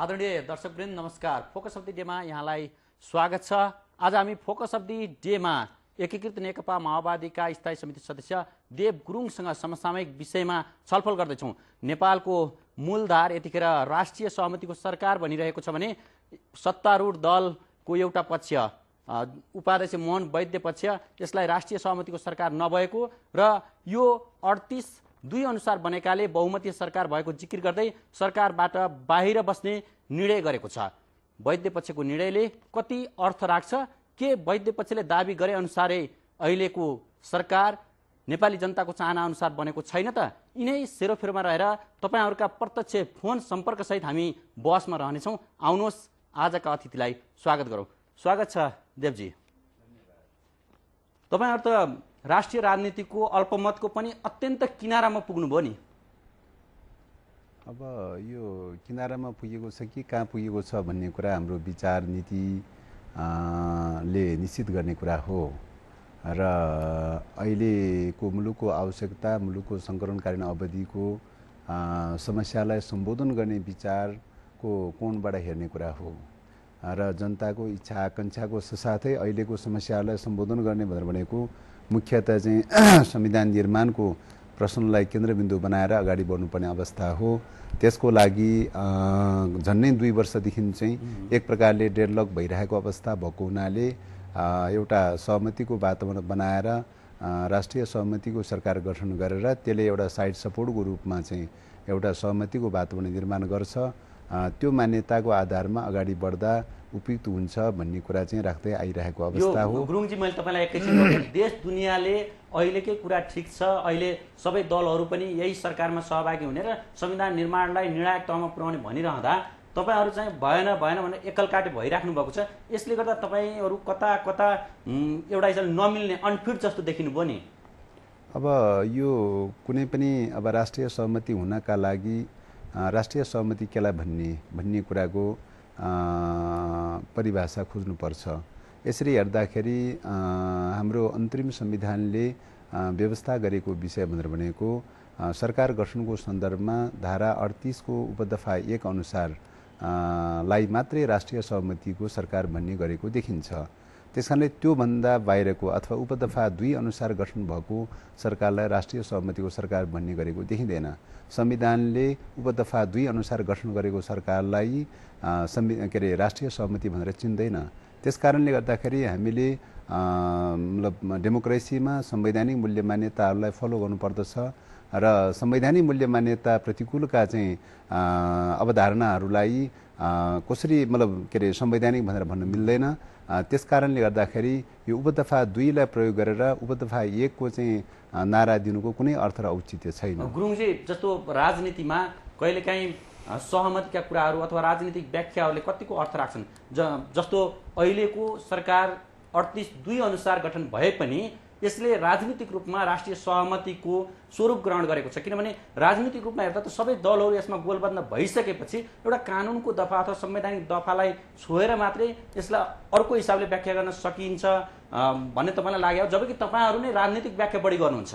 आदरणीय दर्शकवृन्द नमस्कार। Focus of the डेमा यहाँलाई स्वागत छ। आज हामी फोकस अफ द डेमा एकीकृत नेकपा माओवादीका स्थायी समिति सदस्य देव गुरुङसँग समसामयिक विषयमा छलफल गर्दैछौँ। नेपालको मूलधार यतिखेर राष्ट्रिय सहमतिको सरकार बनिरहेको छ भने सत्तारूढ दलको एउटा पक्ष उपाध्यक्ष मोहन वैद्य पक्ष यसलाई राष्ट्रिय सहमतिको सरकार नभएको र यो 38-2 अनुसार बनेकाले बहुमतीय सरकार भएको जिकिर गर्दै सरकारबाट बाहिर बस्ने निर्णय गरेको छ। वैद्य पक्षको निर्णयले कति अर्थ राख्छ? के वैद्य पक्षले दाबी गरे अनुसारै अहिलेको सरकार नेपाली जनताको चाहना अनुसार बनेको छैन त? यिनै सेरोफेरोमा रहेर तपाईहरुका प्रत्यक्ष फोन सम्पर्कसहित हामी बहसमा रहनेछौँ। आउनुहोस् आजका अतिथिलाई स्वागत गरौँ। स्वागत छ देवजी। तपाईहरु त राष्ट्रिय राजनीतिको अल्पमतको पनि अत्यन्त किनारामा पुग्नुभयो नि। अब यो किनारामा पुगेको छ कि कहाँ पुगेको छ भन्ने कुरा हाम्रो विचार नीति ले निश्चित गर्ने कुरा हो र अहिलेको मुलुकको आवश्यकता, मुलुकको सङ्कलनकालीन अवधिको समस्यालाई सम्बोधन गर्ने विचारको कोणबाट हेर्ने कुरा हो र जनताको इच्छा आकांक्षाको साथै अहिलेको समस्यालाई सम्बोधन गर्ने भनेको मुख्यतः चाहिँ संविधान निर्माणको प्रश्नलाई केन्द्रबिन्दु बनाएर अगाडि बढ्नुपर्ने अवस्था हो। त्यसको लागि झन्नै 2 वर्षदेखि चाहिँ एक प्रकारले डेडलक भइरहेको अवस्था भएको हुनाले एउटा सहमतिको वातावरण बनाएर राष्ट्रिय सहमतिको सरकार गठन गरेर त्यसले एउटा साइड सपोर्टको रूपमा चाहिँ एउटा सहमतिको वातावरण निर्माण गर्छ। त्यो मान्यताको आधारमा अगाडि बढ्दा उपयुक्त हुन्छ भन्ने कुरा चाहिँ राख्दै आइरहेको अवस्था हो। गुरुङजी, मैले तपाईलाई एकैछिन देश दुनियाँले अहिलेकै कुरा ठिक छ, अहिले सबै दलहरू पनि यही सरकारमा सहभागी हुने र संविधान निर्माणलाई निर्णायक तहमा पुर्याउने भनिरहँदा तपाईहरु चाहिँ भएन भनेर एकलकाटे भइराख्नु भएको छ। यसले गर्दा तपाईहरु कता कता एउटा हिसाबले नमिल्ने अनफिट जस्तो देखिनुभयो नि। अब यो कुनै पनि अब राष्ट्रिय सहमति हुनका लागि राष्ट्रिय सहमति केलाई भन्ने कुराको परिभाषा खोज्नुपर्छ। यसरी हेर्दाखेरि हाम्रो अन्तरिम संविधानले व्यवस्था गरेको विषय भनेको सरकार गठनको सन्दर्भमा धारा 38 को उपदफा 1 अनुसार लाई मात्रै राष्ट्रिय सहमतिको सरकार भन्ने गरेको देखिन्छ। त्यसकारणले त्योभन्दा बाहिरको अथवा उपदफा 2 अनुसार गठन भएको सरकारलाई राष्ट्रिय सहमतिको सरकार भन्ने गरेको देखिँदैन। संविधानले उपदफा 2 अनुसार गठन गरेको सरकारलाई राष्ट्रिय सहमति भनेर चिन्दैन। त्यसकारणले गर्दाखेरि हामीले डेमोक्रेसीमा संवैधानिक मूल्य मान्यताहरूलाई फलो गर्नुपर्दछ र संवैधानिक मूल्य मान्यता प्रतिकूलका चाहिँ अवधारणाहरूलाई कसरी संवैधानिक भनेर भन्न मिल्दैन। त्यसकारणले गर्दाखेरि यो उपदफा 2 लाई प्रयोग गरेर उपदफा 1 को चाहिँ नारा दिनुको कुनै अर्थ र औचित्य छैन। गुरुङजी, जस्तो राजनीतिमा कहिलेकाहीँ सहमतिका कुराहरू अथवा राजनीतिक व्याख्याहरूले कतिको अर्थ राख्छन्। जस्तो अहिलेको सरकार 38-2 अनुसार गठन भए पनि यसले राजनीतिक रूपमा राष्ट्रिय सहमतिको स्वरूप ग्रहण गरेको छ। किनभने राजनीतिक रूपमा हेर्दा त सबै दलहरू यसमा गोलबद्ध भइसकेपछि एउटा कानुनको दफा अथवा संवैधानिक दफालाई छोएर मात्रै यसलाई अर्को हिसाबले व्याख्या गर्न सकिन्छ भन्ने तपाईँलाई लाग्यो, जबकि तपाईँहरू नै राजनीतिक व्याख्या बढी गर्नुहुन्छ।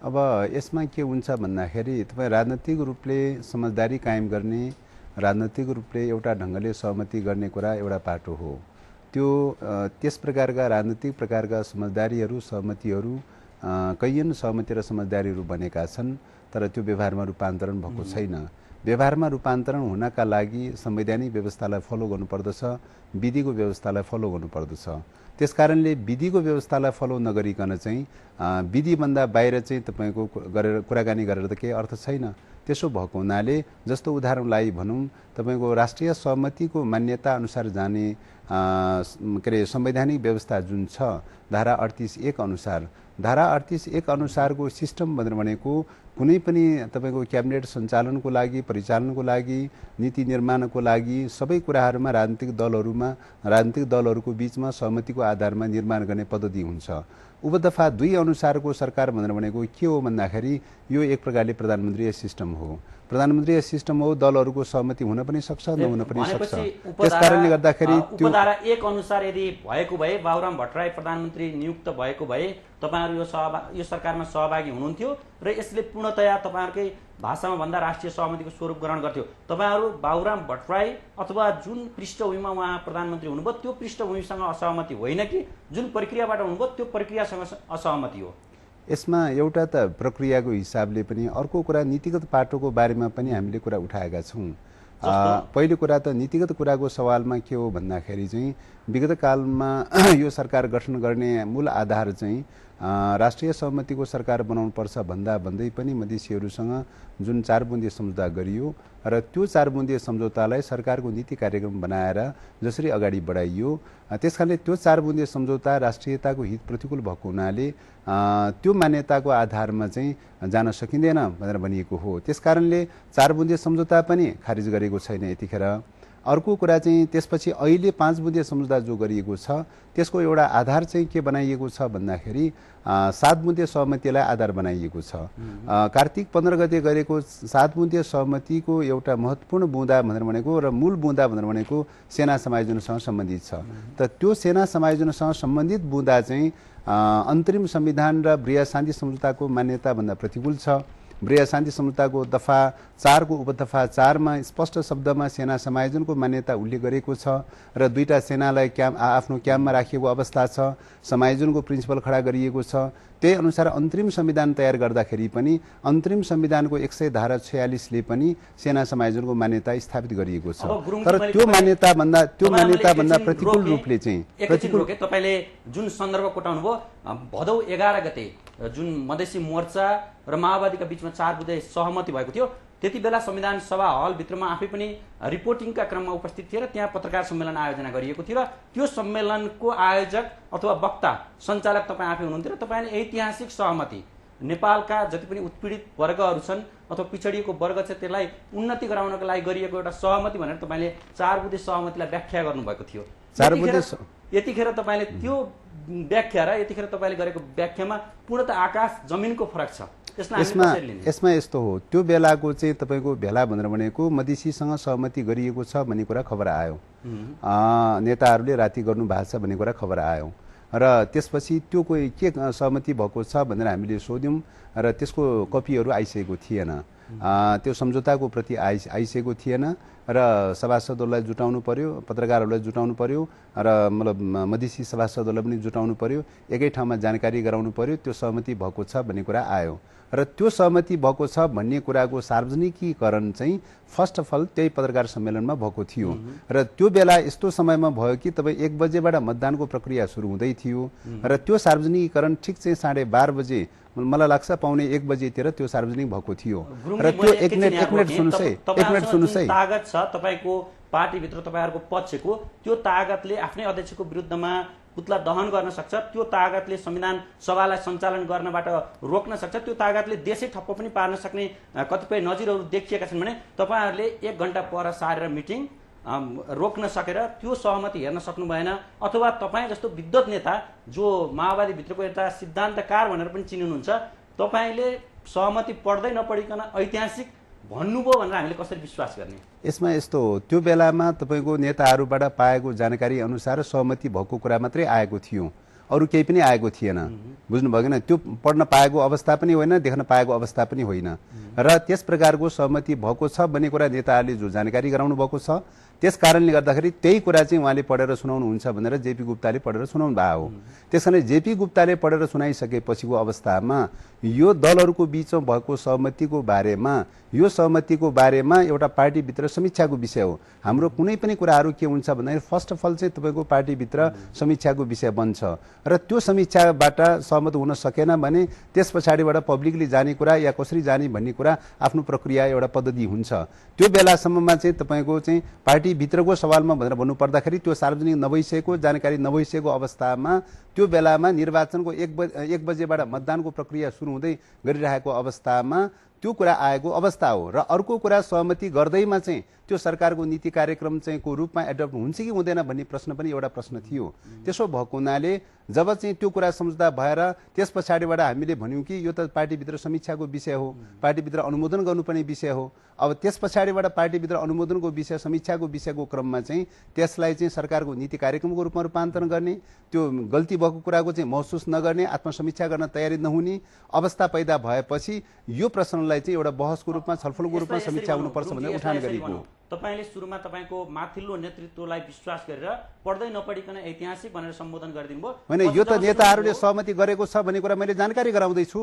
अब यसमा के हुन्छ भन्दाखेरि तपाईँ राजनीतिक रूपले समझदारी कायम गर्ने, राजनीतिक रूपले एउटा ढङ्गले सहमति गर्ने कुरा एउटा पाटो हो। त्यो त्यस प्रकारका राजनीतिक प्रकारका समझदारीहरू सहमतिहरू कैयन सहमति र समझदारीहरू बनेका छन्, तर त्यो व्यवहारमा रूपान्तरण भएको छैन। व्यवहारमा रूपान्तरण हुनका लागि संवैधानिक व्यवस्थालाई फलो गर्नुपर्दछ, विधिको व्यवस्थालाई फलो गर्नुपर्दछ। त्यसकारणले विधिको व्यवस्थालाई फलो नगरिकन चाहिँ विधिभन्दा बाहिर चाहिँ तपाईँको कुराकानी गरेर त केही अर्थ छैन। त्यसो भएको हुनाले जस्तो उदाहरणलाई भनौँ, तपाईँको राष्ट्रिय सहमतिको मान्यता अनुसार जाने संवैधानिक व्यवस्था जुन छ धारा 38(1) अनुसार, धारा 38(1) अनुसारको सिस्टम भनेको कुनै पनि तपाईँको क्याबिनेट सञ्चालनको लागि, परिचालनको लागि, नीति निर्माणको लागि सबै कुराहरूमा राजनीतिक दलहरूको बीचमा सहमतिको आधारमा निर्माण गर्ने पद्धति हुन्छ। उपदफा 2 अनुसारको सरकार भनेको के हो भन्दाखेरि यो एक प्रकारले प्रधानमन्त्रीय सिस्टम हो। प्रधानमन्त्री सिस्टम हो, दलहरूको सहमति हुन पनि सक्छ, नहुन पनि सक्छ। त्यसकारणले त्यसकारणले गर्दाखेरि त्यो उपधारा 1 अनुसार यदि भएको भए बाबुराम भट्टराई प्रधानमन्त्री नियुक्त भएको भए तपाईहरु यो सरकारमा सहभागी हुनुहुन्थ्यो र यसले पूर्णतया तपाईहरुकै भाषामा भन्दा राष्ट्रिय सहमतिको स्वरूप ग्रहण गर्थ्यो। तपाईहरु बाबुराम भट्टराई अथवा जुन पृष्ठभूमिमा उहाँ प्रधानमन्त्री हुनुभयो त्यो पृष्ठभूमिसँग असहमति होइन कि जुन प्रक्रियाबाट हुनुभयो त्यो प्रक्रियासँग असहमति हो? यसमा एउटा त प्रक्रियाको हिसाबले पनि, अर्को कुरा नीतिगत पाटोको बारेमा पनि हामीले कुरा उठाएका छौँ। पहिलो कुरा त नीतिगत कुराको सवालमा के हो भन्दाखेरि चाहिँ विगत कालमा यो सरकार गठन गर्ने मूल आधार चाहिँ राष्ट्रिय सहमतिको सरकार बनाउनुपर्छ भन्दा भन्दै पनि मधेसीहरूसँग जुन 4 बुँदे सम्झौता गरियो र त्यो 4 बुँदे सम्झौतालाई सरकारको नीति कार्यक्रम बनाएर जसरी अगाडि बढाइयो, त्यसकारणले त्यो 4 बुँदे सम्झौता राष्ट्रियताको हित प्रतिकूल भएको हुनाले त्यो मान्यताको आधारमा चाहिँ जान सकिँदैन भनेर भनिएको हो। त्यसकारणले 4 बुँदे सम्झौता पनि खारिज गरेको छैन यतिखेर। अर्को कुरा चाहिँ त्यसपछि अहिले 5 बुँदे सम्झौता जो गरिएको छ त्यसको एउटा आधार चाहिँ के बनाइएको छ भन्दाखेरि 7 बुँदे सहमतिलाई आधार बनाइएको छ। कार्तिक 15 गते गरेको 7 बुँदे सहमतिको एउटा महत्त्वपूर्ण बुँदा भनेर भनेको र मूल बुँदा भनेर भनेको सेना समायोजनसँग सम्बन्धित छ। त त्यो सेना समायोजनसँग सम्बन्धित बुँदा चाहिँ अन्तरिम संविधान र ब्रिया शान्ति सम्झौताको मान्यताभन्दा प्रतिकूल छ। ब्रिया शान्ति सम्झौताको दफा 4 को उपदफा 4 मा स्पष्ट शब्दमा सेना समायोजनको मान्यता उल्लेख गरेको छ र दुईटा सेनालाई आफ्नो क्याम्पमा राखिएको अवस्था छ, समायोजनको प्रिन्सिपल खडा गरिएको छ। त्यही अनुसार अन्तरिम संविधान तयार गर्दाखेरि पनि अन्तरिम संविधानको 100 धारा 46 ले पनि सेना समायोजनको मान्यता स्थापित गरिएको छ। तर त्यो मान्यता भन्दा प्रतिकूल रूपले चाहिँ तपाईले जुन सन्दर्भ कोटाउनु भयो भदौ 11 गते जुन मधेसी मोर्चा र माओवादीका बीचमा 4 बुँदे सहमति भएको थियो, त्यति बेला संविधान सभा हल भित्रमा आफै पनि रिपोर्टिङका क्रममा उपस्थित थिए र त्यहाँ पत्रकार सम्मेलन आयोजना गरिएको थियो र त्यो सम्मेलनको आयोजक अथवा वक्ता सञ्चालक तपाईँ आफै हुनुहुन्थ्यो र तपाईँले ऐतिहासिक सहमति नेपालका जति पनि उत्पीडित वर्गहरू छन् अथवा पिछडिएको वर्ग छ त्यसलाई उन्नति गराउनको लागि गरिएको एउटा सहमति भनेर तपाईँले 4 बुँदे सहमतिलाई व्याख्या गर्नुभएको थियो। यतिखेर तपाईँले त्यो व्याख्या र यतिखेर तपाईँले गरेको व्याख्यामा पूर्णतः आकाश जमिनको फरक छ। यसमा यस्तो हो, त्यो बेलाको चाहिँ तपाईँको भेला भनेर भनेको मधेसीसँग सहमति गरिएको छ भन्ने कुरा खबर आयो, नेताहरूले राति गर्नु भएको छ भन्ने कुरा खबर आयो र त्यसपछि त्यो कोही के सहमति भएको छ भनेर हामीले सोध्यौँ र त्यसको कपीहरू आइसकेको थिएन, त्यो सम्झौताको प्रति आइसकेको थिएन र सभासदहरूलाई जुटाउनु पर्यो, पत्रकारहरूलाई जुटाउनु पर्यो र मतलब मधेसी सभासदहरूलाई पनि जुटाउनु पर्यो, एकै ठाउँमा जानकारी गराउनु पर्यो त्यो सहमति भएको छ भन्ने कुरा आयो र त्यो सहमति भएको छ भन्ने कुराको सार्वजनिकीकरण चाहिँ फर्स्ट अफ अल त्यही पत्रकार सम्मेलनमा भएको थियो र त्यो बेला यस्तो समयमा भयो कि तपाईँ 1 बजेबाट मतदानको प्रक्रिया सुरु हुँदै थियो र त्यो सार्वजनिकीकरण ठिक चाहिँ 12:30 बजे मलाई लाग्छ पाउने 1 बजेतिर त्यो सार्वजनिक भएको थियो र त्यो एक मिनट सुन्नुस् है तागत छ तपाईको पार्टीभित्र तपाईहरुको पक्षको त्यो तागतले आफ्नै अध्यक्षको विरुद्धमा पुतला दहन गर्न सक्छ, त्यो तागतले संविधान सभालाई सञ्चालन गर्नबाट रोक्न सक्छ, त्यो तागतले देशै ठप्प पनि पार्न सक्ने कतिपय नजिरहरू देखिएका छन् भने तपाईहरुले 1 घण्टा पर सारेर मिटिङ रोक्न सकेर त्यो सहमति हेर्न सक्नु भएन अथवा तपाईं जस्तो विद्वत नेता जो माओवादी भित्रको एउटा सिद्धान्तकार भनेर पनि चिनिनुहुन्छ तपाईले सहमति पढ्दै नपढिकन ऐतिहासिक भन्नुभयो भनेर हामीले कसरी विश्वास गर्ने? यसमा यस्तो हो, त्यो बेलामा तपाईको नेताहरूबाट पाएको जानकारी अनुसार सहमति भएको कुरा मात्रै आएको थियो, अरु केही पनि आएको थिएन। बुझ्नु भएन? त्यो पढ्न पाएको अवस्था पनि होइन, देख्न पाएको अवस्था पनि होइन र त्यस प्रकारको सहमति भएको छ भन्ने कुरा नेताहरूले जो जानकारी गराउनु भएको छ त्यस कारणले गर्दाखेरि त्यही कुरा चाहिँ उहाँले पढेर सुनाउनुहुन्छ भनेर जेपी गुप्ताले पढेर सुनाउनु भएको हो। त्यसकारण जेपी गुप्ताले पढेर सुनाइसकेपछिको अवस्थामा यो दलहरूको बीचमा भएको सहमतिको बारेमा एउटा पार्टीभित्र समीक्षाको विषय हो। हाम्रो कुनै पनि कुराहरू के हुन्छ भन्दाखेरि फर्स्ट अफ अल चाहिँ तपाईँको पार्टीभित्र समीक्षाको विषय बन्छ र त्यो समीक्षाबाट सहमत हुन सकेन भने त्यस पछाडिबाट पब्लिकली जाने कुरा या कसरी जाने भन्ने कुरा आफ्नो प्रक्रिया एउटा पद्धति हुन्छ। त्यो बेलासम्ममा चाहिँ तपाईँको चाहिँ पार्टीभित्रको सवालमा भनेर भन्नुपर्दाखेरि त्यो सार्वजनिक नभइसकेको जानकारी नभइसकेको अवस्थामा त्यो बेलामा निर्वाचनको 1 बजेबाट मतदानको प्रक्रिया सुरु हुँदै गरिरहेको अवस्थामा त्यो कुरा आएको अवस्था हो। र अर्को कुरा सहमति गर्दैमा चाहिँ त्यो सरकारको नीति कार्यक्रम चाहिँ को रूपमा एडप्ट हुन्छ कि हुँदैन भन्ने प्रश्न पनि एउटा प्रश्न थियो। त्यसो भएको हुनाले जब चाहिँ त्यो कुरा सम्झौता भएर त्यस पछाडिबाट हामीले भन्यौँ कि यो त पार्टीभित्र समीक्षाको विषय हो, पार्टीभित्र अनुमोदन गर्नुपर्ने विषय हो। अब त्यस पछाडिबाट पार्टीभित्र अनुमोदनको विषय समीक्षाको विषयको क्रममा चाहिँ त्यसलाई चाहिँ सरकारको नीति कार्यक्रमको रूपमा रूपान्तरण गर्ने, त्यो गल्ती भएको कुराको चाहिँ महसुस नगर्ने, आत्मसमीक्षा गर्न तयारी नहुने अवस्था पैदा भएपछि यो प्रश्नलाई चाहिँ एउटा बहसको रूपमा छलफलको रूपमा समीक्षा हुनुपर्छ भनेर उठान गरेको हो। तपाईले सुरुमा तपाईको माथिल्लो नेतृत्वलाई विश्वास गरेर पढ्दै नपढिकन ऐतिहासिक भनेर सम्बोधन गरिदिनु भयो। होइन, यो त नेताहरूले सहमति गरेको छ भन्ने कुरा मैले जानकारी गराउँदैछु।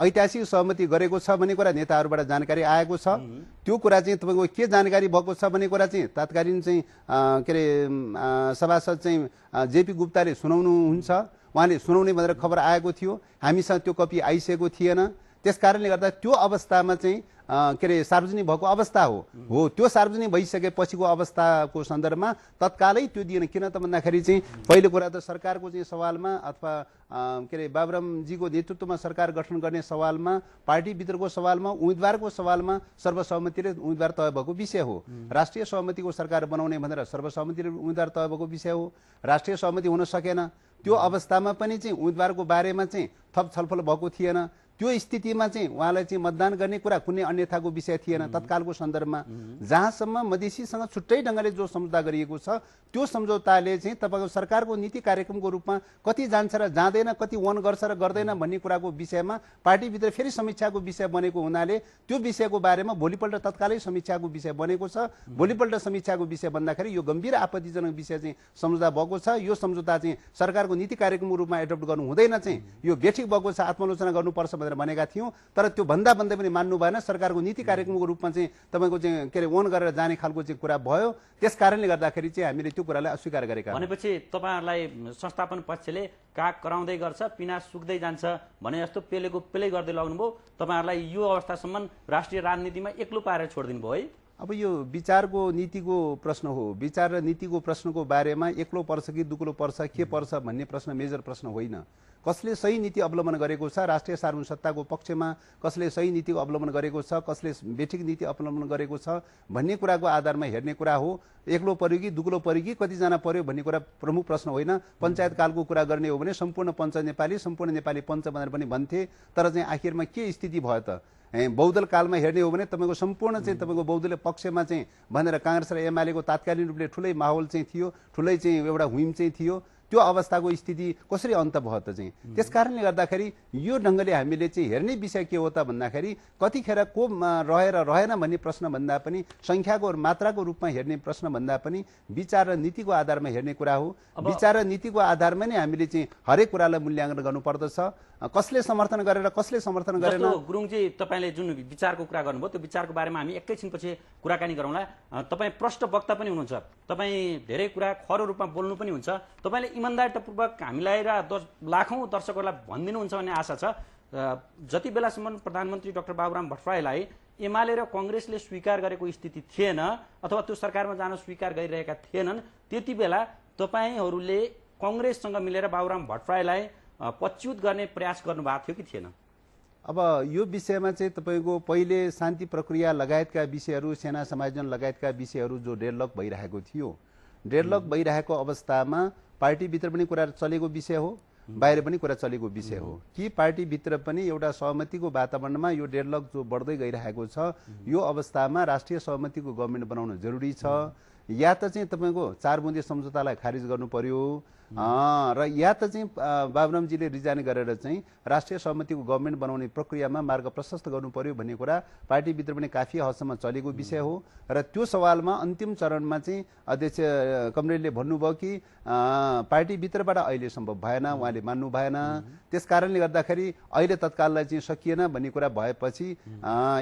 ऐतिहासिक सहमति गरेको छ भन्ने कुरा नेताहरूबाट जानकारी आएको छ। त्यो कुरा चाहिँ तपाईँको के जानकारी भएको छ भन्ने कुरा चाहिँ तत्कालीन चाहिँ के अरे सभासद चाहिँ जेपी गुप्ताले सुनाउनुहुन्छ। उहाँले सुनाउने भनेर खबर आएको थियो, हामीसँग त्यो कपी आइसकेको थिएन। त्यस कारणले गर्दा त्यो अवस्थामा चाहिँ के अरे सार्वजनिक भएको अवस्था हो। त्यो सार्वजनिक भइसकेपछिको अवस्थाको सन्दर्भमा तत्कालै त्यो दिएन। किन त भन्दाखेरि चाहिँ पहिलो कुरा त सरकारको चाहिँ सवालमा अथवा के अरे बाबुरामजीको नेतृत्वमा सरकार गठन गर्ने सवालमा, पार्टीभित्रको सवालमा, उम्मेदवारको सवालमा सर्वसहमतिले उम्मेदवार तय भएको विषय हो। राष्ट्रिय सहमतिको सरकार बनाउने भनेर सर्वसहमतिले उम्मेदवार तय भएको विषय हो। राष्ट्रिय सहमति हुन सकेन। त्यो अवस्थामा पनि चाहिँ उम्मेदवारको बारेमा चाहिँ थप छलफल भएको थिएन। त्यो स्थितिमा चाहिँ उहाँलाई चाहिँ मतदान गर्ने कुरा कुनै अन्यथाको विषय थिएन तत्कालको सन्दर्भमा। जहाँसम्म मधेसीसँग छुट्टै ढङ्गले जो सम्झौता गरिएको छ त्यो सम्झौताले चाहिँ तपाईँको सरकारको नीति कार्यक्रमको रूपमा कति जान्छ र जाँदैन, कति वन गर्छ र गर्दैन भन्ने कुराको विषयमा पार्टीभित्र फेरि समीक्षाको विषय बनेको हुनाले त्यो विषयको बारेमा भोलिपल्ट तत्कालै समीक्षाको विषय बनेको छ। भोलिपल्ट समीक्षाको विषय भन्दाखेरि यो गम्भीर आपत्तिजनक विषय चाहिँ सम्झौता भएको छ। यो सम्झौता चाहिँ सरकारको नीति कार्यक्रमको रूपमा एडप्ट गर्नु हुँदैन, चाहिँ यो बेठिक भएको छ, आत्मालोचना गर्नुपर्छ भनेका थियौं। तर त्यो भन्दा भन्दै पनि मान्नु भएन। सरकारको नीति कार्यक्रमको रूपमा चाहिँ तपाईँको चाहिँ के अरे ओन गरेर जाने खालको चाहिँ कुरा भयो। त्यस कारणले गर्दाखेरि चाहिँ हामीले त्यो कुरालाई अस्वीकार गरेका। भनेपछि तपाईहरुलाई संस्थापन पक्षले काग कराउँदै गर्छ, पिना सुक्दै जान्छ भने जस्तो पेलेको पेलै गर्दै लाउनुभयो। तपाईहरुलाई यो अवस्थासम्म राष्ट्रिय राजनीतिमा एक्लो पारेर छोड्दिनु भयो है। अब यो विचारको नीतिको प्रश्न हो। विचार र नीतिको प्रश्नको बारेमा एक्लो पर्छ कि दुक्लो पर्छ, के पर्छ भन्ने प्रश्न मेजर प्रश्न होइन। कसले सही नीति अवलम्बन गरेको छ राष्ट्रिय सार्वभौमसत्ताको पक्षमा, कसले सही नीतिको अवलम्बन गरेको छ, कसले बेठिक नीति अवलम्बन गरेको छ भन्ने कुराको आधारमा हेर्ने कुरा हो। एक्लो पर्यो कि दुक्लो पर्यो कि कतिजना पर्यो भन्ने कुरा प्रमुख प्रश्न होइन। पञ्चायत कालको कुरा गर्ने हो भने सम्पूर्ण पञ्च नेपाली, सम्पूर्ण नेपाली पञ्च भनेर पनि भन्थे। तर चाहिँ आखिरमा के स्थिति भयो त? बहुदल कालमा हेर्ने हो भने तपाईँको सम्पूर्ण चाहिँ तपाईँको बहुदलीय पक्षमा चाहिँ भनेर काङ्ग्रेस र एमालेको तात्कालीन रूपले ठुलै माहौल चाहिँ थियो, ठुलै चाहिँ एउटा हुइम चाहिँ थियो। त्यो अवस्थाको स्थिति कसरी अन्त भयो त चाहिँ? त्यस कारणले गर्दाखेरि यो ढङ्गले हामीले चाहिँ हेर्ने विषय के हो त भन्दाखेरि कतिखेर को रहेर रहेन भन्ने प्रश्न भन्दा पनि, संख्याको मात्राको रूपमा हेर्ने प्रश्न भन्दा पनि विचार र नीतिको आधारमा हेर्ने कुरा हो। विचार र नीतिको आधारमा नै हामीले चाहिँ हरेक कुरालाई मूल्याङ्कन गर्नुपर्दछ। कसले समर्थन गरेर कसले समर्थन गरेन। गुरुङजी तपाईले जुन विचारको कुरा गर्नुभयो त्यो विचारको बारेमा हामी एकैछिनपछि कुराकानी गरौँला। तपाईँ प्रष्ट वक्ता पनि हुनुहुन्छ, तपाईँ धेरै कुरा खरो रूपमा बोल्नु पनि हुन्छ। तपाईँले इमान्दारितापूर्वक हामीलाई र लाखौं दर्शकहरूलाई भनिदिनुहुन्छ भन्ने आशा छ। जति बेलासम्म प्रधानमन्त्री डाक्टर बाबुराम भट्टराईलाई एमाले र कांग्रेसले स्वीकार गरेको स्थिति थिएन अथवा त्यो सरकारमा जान स्वीकार गरिरहेका थिएनन्, त्यति बेला तपाईहरूले कांग्रेससँग मिलेर बाबुराम भट्टराईलाई पच्युत गर्ने प्रयास गर्नुभएको थियो कि थिएन? अब यो विषयमा चाहिँ तपाईँको पहिले शान्ति प्रक्रिया लगायतका विषयहरू, सेना समायोजन लगायतका विषयहरू जो डेडलक भइरहेको थियो, डेडलक भइरहेको अवस्थामा पार्टीभित्र पनि कुरा चलेको विषय हो, बाहिर पनि कुरा चलेको विषय हो कि पार्टीभित्र पनि एउटा सहमतिको वातावरणमा यो डेडलक जो बढ्दै गइरहेको छ, यो अवस्थामा राष्ट्रिय सहमतिको गभर्नमेन्ट बनाउन जरुरी छ। या त चाहिँ तपाईँको 4 बुँदे सम्झौतालाई खारिज गर्नु पर्यो र या त चाहिँ बाबुरामजीले रिजाइन गरेर चाहिँ राष्ट्रिय सहमतिको गभर्नमेन्ट बनाउने प्रक्रियामा मार्ग प्रशस्त गर्नु पर्यो भन्ने कुरा पार्टीभित्र पनि काफी हदसम्म चलेको विषय हो। र त्यो सवालमा अन्तिम चरणमा चाहिँ अध्यक्ष कमरेडले भन्नुभयो कि पार्टीभित्रबाट अहिले सम्भव भएन, उहाँले मान्नु भएन। त्यस कारणले गर्दाखेरि अहिले तत्काललाई चाहिँ सकिएन भन्ने कुरा भएपछि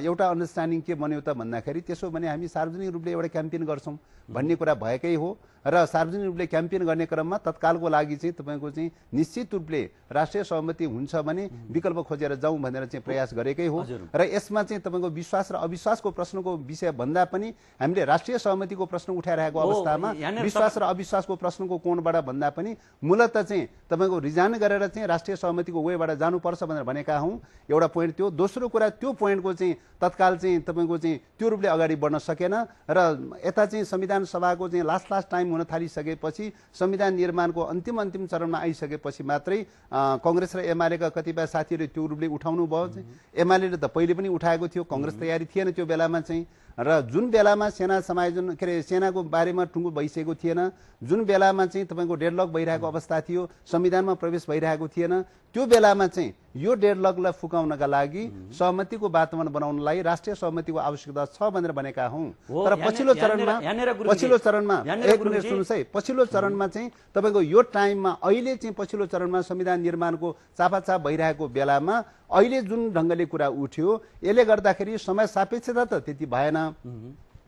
एउटा अन्डरस्ट्यान्डिङ के बन्यो त भन्दाखेरि त्यसो भने हामी सार्वजनिक रूपले एउटा क्याम्पेन गर्छौं भन्ने कुरा भएकै हो। र सार्वजनिक रूपले क्याम्पेन गर्ने क्रममा तत्कालको लागि चाहिँ तपाईँको चाहिँ निश्चित रूपले राष्ट्रिय सहमति हुन्छ भने विकल्प खोजेर जाउँ भनेर चाहिँ प्रयास गरेकै हो। र यसमा चाहिँ तपाईँको विश्वास र अविश्वासको प्रश्नको विषय भन्दा पनि हामीले राष्ट्रिय सहमतिको प्रश्न उठाइरहेको अवस्थामा विश्वास र अविश्वासको प्रश्नको कोणबाट भन्दा पनि मूलत चाहिँ तपाईँको रिजाइन गरेर चाहिँ राष्ट्रिय सहमतिको वेबाट जानुपर्छ भनेर भनेका हौँ। एउटा पोइन्ट त्यो। दोस्रो कुरा त्यो पोइन्टको चाहिँ तत्काल चाहिँ तपाईँको चाहिँ त्यो रूपले अगाडि बढ्न सकेन र यता चाहिँ संविधान सभाको चाहिँ लास्ट टाइम हुन थालिसकेपछि संविधान निर्माणको अन्तिम चरणमा आइसकेपछि मात्रै कांग्रेस र एमालेका कतिपय साथीहरूले त्यो रूपले उठाउनु भयो। एमाले त पहिले पनि उठाएको थियो, कांग्रेस तयारी थिएन त्यो बेलामा चाहिँ। र जुन बेलामा सेना समायोजन के अरे सेनाको बारेमा टुङ्गो भइसकेको थिएन, जुन बेलामा चाहिँ तपाईँको डेडलक भइरहेको अवस्था थियो, संविधानमा प्रवेश भइरहेको थिएन, त्यो बेलामा चाहिँ यो डेडलकलाई फुकाउनका लागि सहमतिको वातावरण बनाउनलाई राष्ट्रिय सहमतिको आवश्यकता छ भनेर भनेका हौँ। तर पछिल्लो चरणमा एक मिनेट सुन्नुहोस् है, पछिल्लो चरणमा चाहिँ तपाईँको यो टाइममा अहिले चाहिँ पछिल्लो चरणमा संविधान निर्माणको चापाचाप भइरहेको बेलामा अहिले जुन ढङ्गले कुरा उठ्यो यसले गर्दाखेरि समय सापेक्षता त त्यति भएन।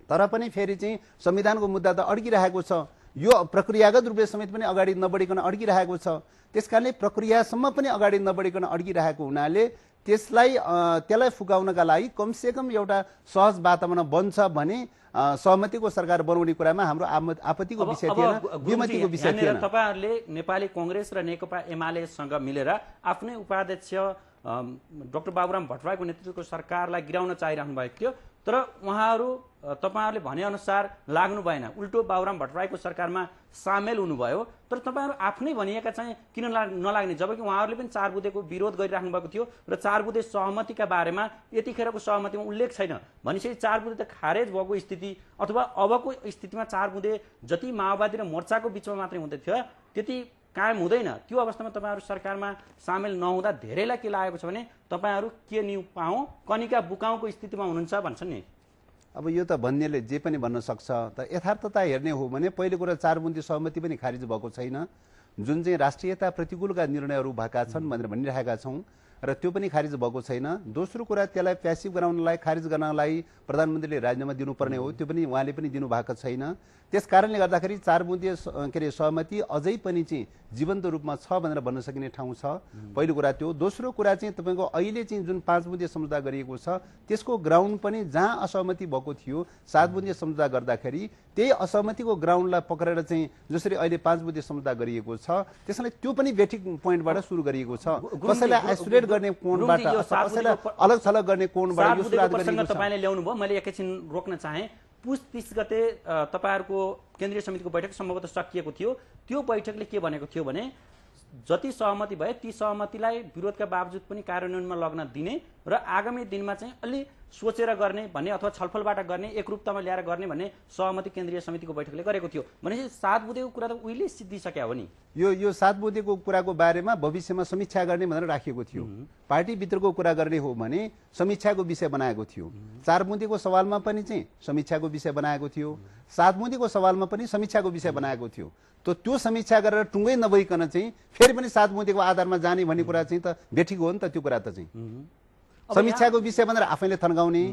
तर पनि फेरि चाहिँ संविधानको मुद्दा त अड्किरहेको छ, यो प्रक्रियागत रूपले समेत पनि अगाडि नबढिकन अड्किरहेको छ। त्यसकारणले प्रक्रियासम्म पनि अगाडि नबढिकन अड्किरहेको हुनाले त्यसलाई फुकाउनका लागि कमसेकम एउटा सहज वातावरण बन्छ भने सहमतिको सरकार बनाउने कुरामा हाम्रो आपत्तिको विषय थिएन, विमतिको विषय थिएन। तपाईहरुले नेपाली कांग्रेस र नेकपा एमालेसँग मिलेर आफ्नै उपाध्यक्ष डाक्टर बाबुराम भट्टराईको नेतृत्वको सरकारलाई गिराउन चाहिरहनु भएको थियो, तर उहाँहरू तपाईहरुले भने अनुसार लाग्नु भएन, उल्टो बाबुराम भट्टराईको सरकारमा सामेल हुनुभयो। तर तपाईहरु आफ्नै भनिएका चाहिँ किन नलाग्ने, जबकि उहाँहरूले पनि 4 बुँदेको विरोध गरिराख्नु भएको थियो र 4 बुँदे सहमतिका बारेमा यतिखेरको सहमतिमा उल्लेख छैन भनेपछि 4 बुँदे त खारेज भएको स्थिति अथवा अबको स्थितिमा 4 बुँदे जति माओवादी र मोर्चाको बीचमा मात्रै हुँदै थियो त्यति कायम हुँदैन। त्यो अवस्थामा तपाईहरु सरकारमा सामेल नहुँदा धेरैलाई के लागेको छ भने तपाईहरु के न्यू पाऊ कनिका बुकाउको स्थितिमा हुनुहुन्छ भन्छन् नि। अब यो त भन्नेले जे पनि भन्न सक्छ, त यथार्थता हेर्ने हो भने पहिलो कुरा 4 बुँदे सहमति पनि खारिज भएको छैन, जुन चाहिँ राष्ट्रियता प्रतिकूलका निर्णयहरू भएका छन् भनेर भनिरहेका छौँ र त्यो पनि खारिज भएको छैन। दोस्रो कुरा त्यसलाई प्यासिभ गराउनलाई खारिज गर्नलाई प्रधानमन्त्रीले राजीनामा दिनुपर्ने हो, त्यो पनि उहाँले पनि दिनुभएको छैन। त्यस कारणले गर्दाखेरि 4 बुँदे के अरे सहमति अझै पनि चाहिँ जीवन्त रूपमा छ भनेर भन्न सकिने ठाउँ छ। पहिलो कुरा त्यो। दोस्रो कुरा चाहिँ तपाईँको अहिले चाहिँ जुन 5 बुँदे सम्झौता गरिएको छ त्यसको ग्राउन्ड पनि जहाँ असहमति भएको थियो 7 बुँदे सम्झौता गर्दाखेरि त्यही असहमतिको ग्राउन्डलाई पक्रेर चाहिँ जसरी अहिले 5 बुँदे सम्झौता गरिएको छ त्यसैले त्यो पनि बेठिक पोइन्टबाट सुरु गरिएको छ। कसैलाई आइसोलेट गर्ने कोणबाट कसैलाई अलग थलग गर्ने कोणबाट यो सुरुवात गरिएको छ। तपाईले ल्याउनु भयो, मैले एकैछिन रोक्न चाहे। पुस 30 गते तपाईहरुको केन्द्रीय समितिको बैठक सम्भवतः सकिएको थियो। त्यो बैठकले के भनेको थियो भने जति सहमति भए ती सहमतिलाई विरोधका बावजुद पनि कार्यान्वयनमा लग्न दिने र आगामी दिनमा चाहिँ अलि सोचेर गर्ने भन्ने अथवा छलफलबाट गर्ने एकरूपतामा ल्याएर गर्ने भन्ने सहमति केन्द्रीय समितिको बैठकले गरेको थियो। भनेपछि 7 बुँदेको कुरा त उहिले सिद्धिसक्यो हो नि। यो 7 बुँदेको कुराको बारेमा भविष्यमा समीक्षा गर्ने भनेर राखिएको थियो। पार्टी भित्रको कुरा गर्ने हो भने समीक्षाको विषय बनाएको थियो। 4 बुँदेको सवालमा पनि चाहिँ समीक्षाको विषय बनाएको थियो, 7 बुँदेको सवालमा पनि समीक्षाको विषय बनाएको थियो। त्यो समीक्षा गरेर टुङ्गै नभइकन चाहिँ फेरि पनि 7 बुँदेको आधारमा जाने भन्ने कुरा चाहिँ त बेठिक हो नि त। त्यो कुरा त चाहिँ समीक्षाको विषय भनेर आफैले थन्काउने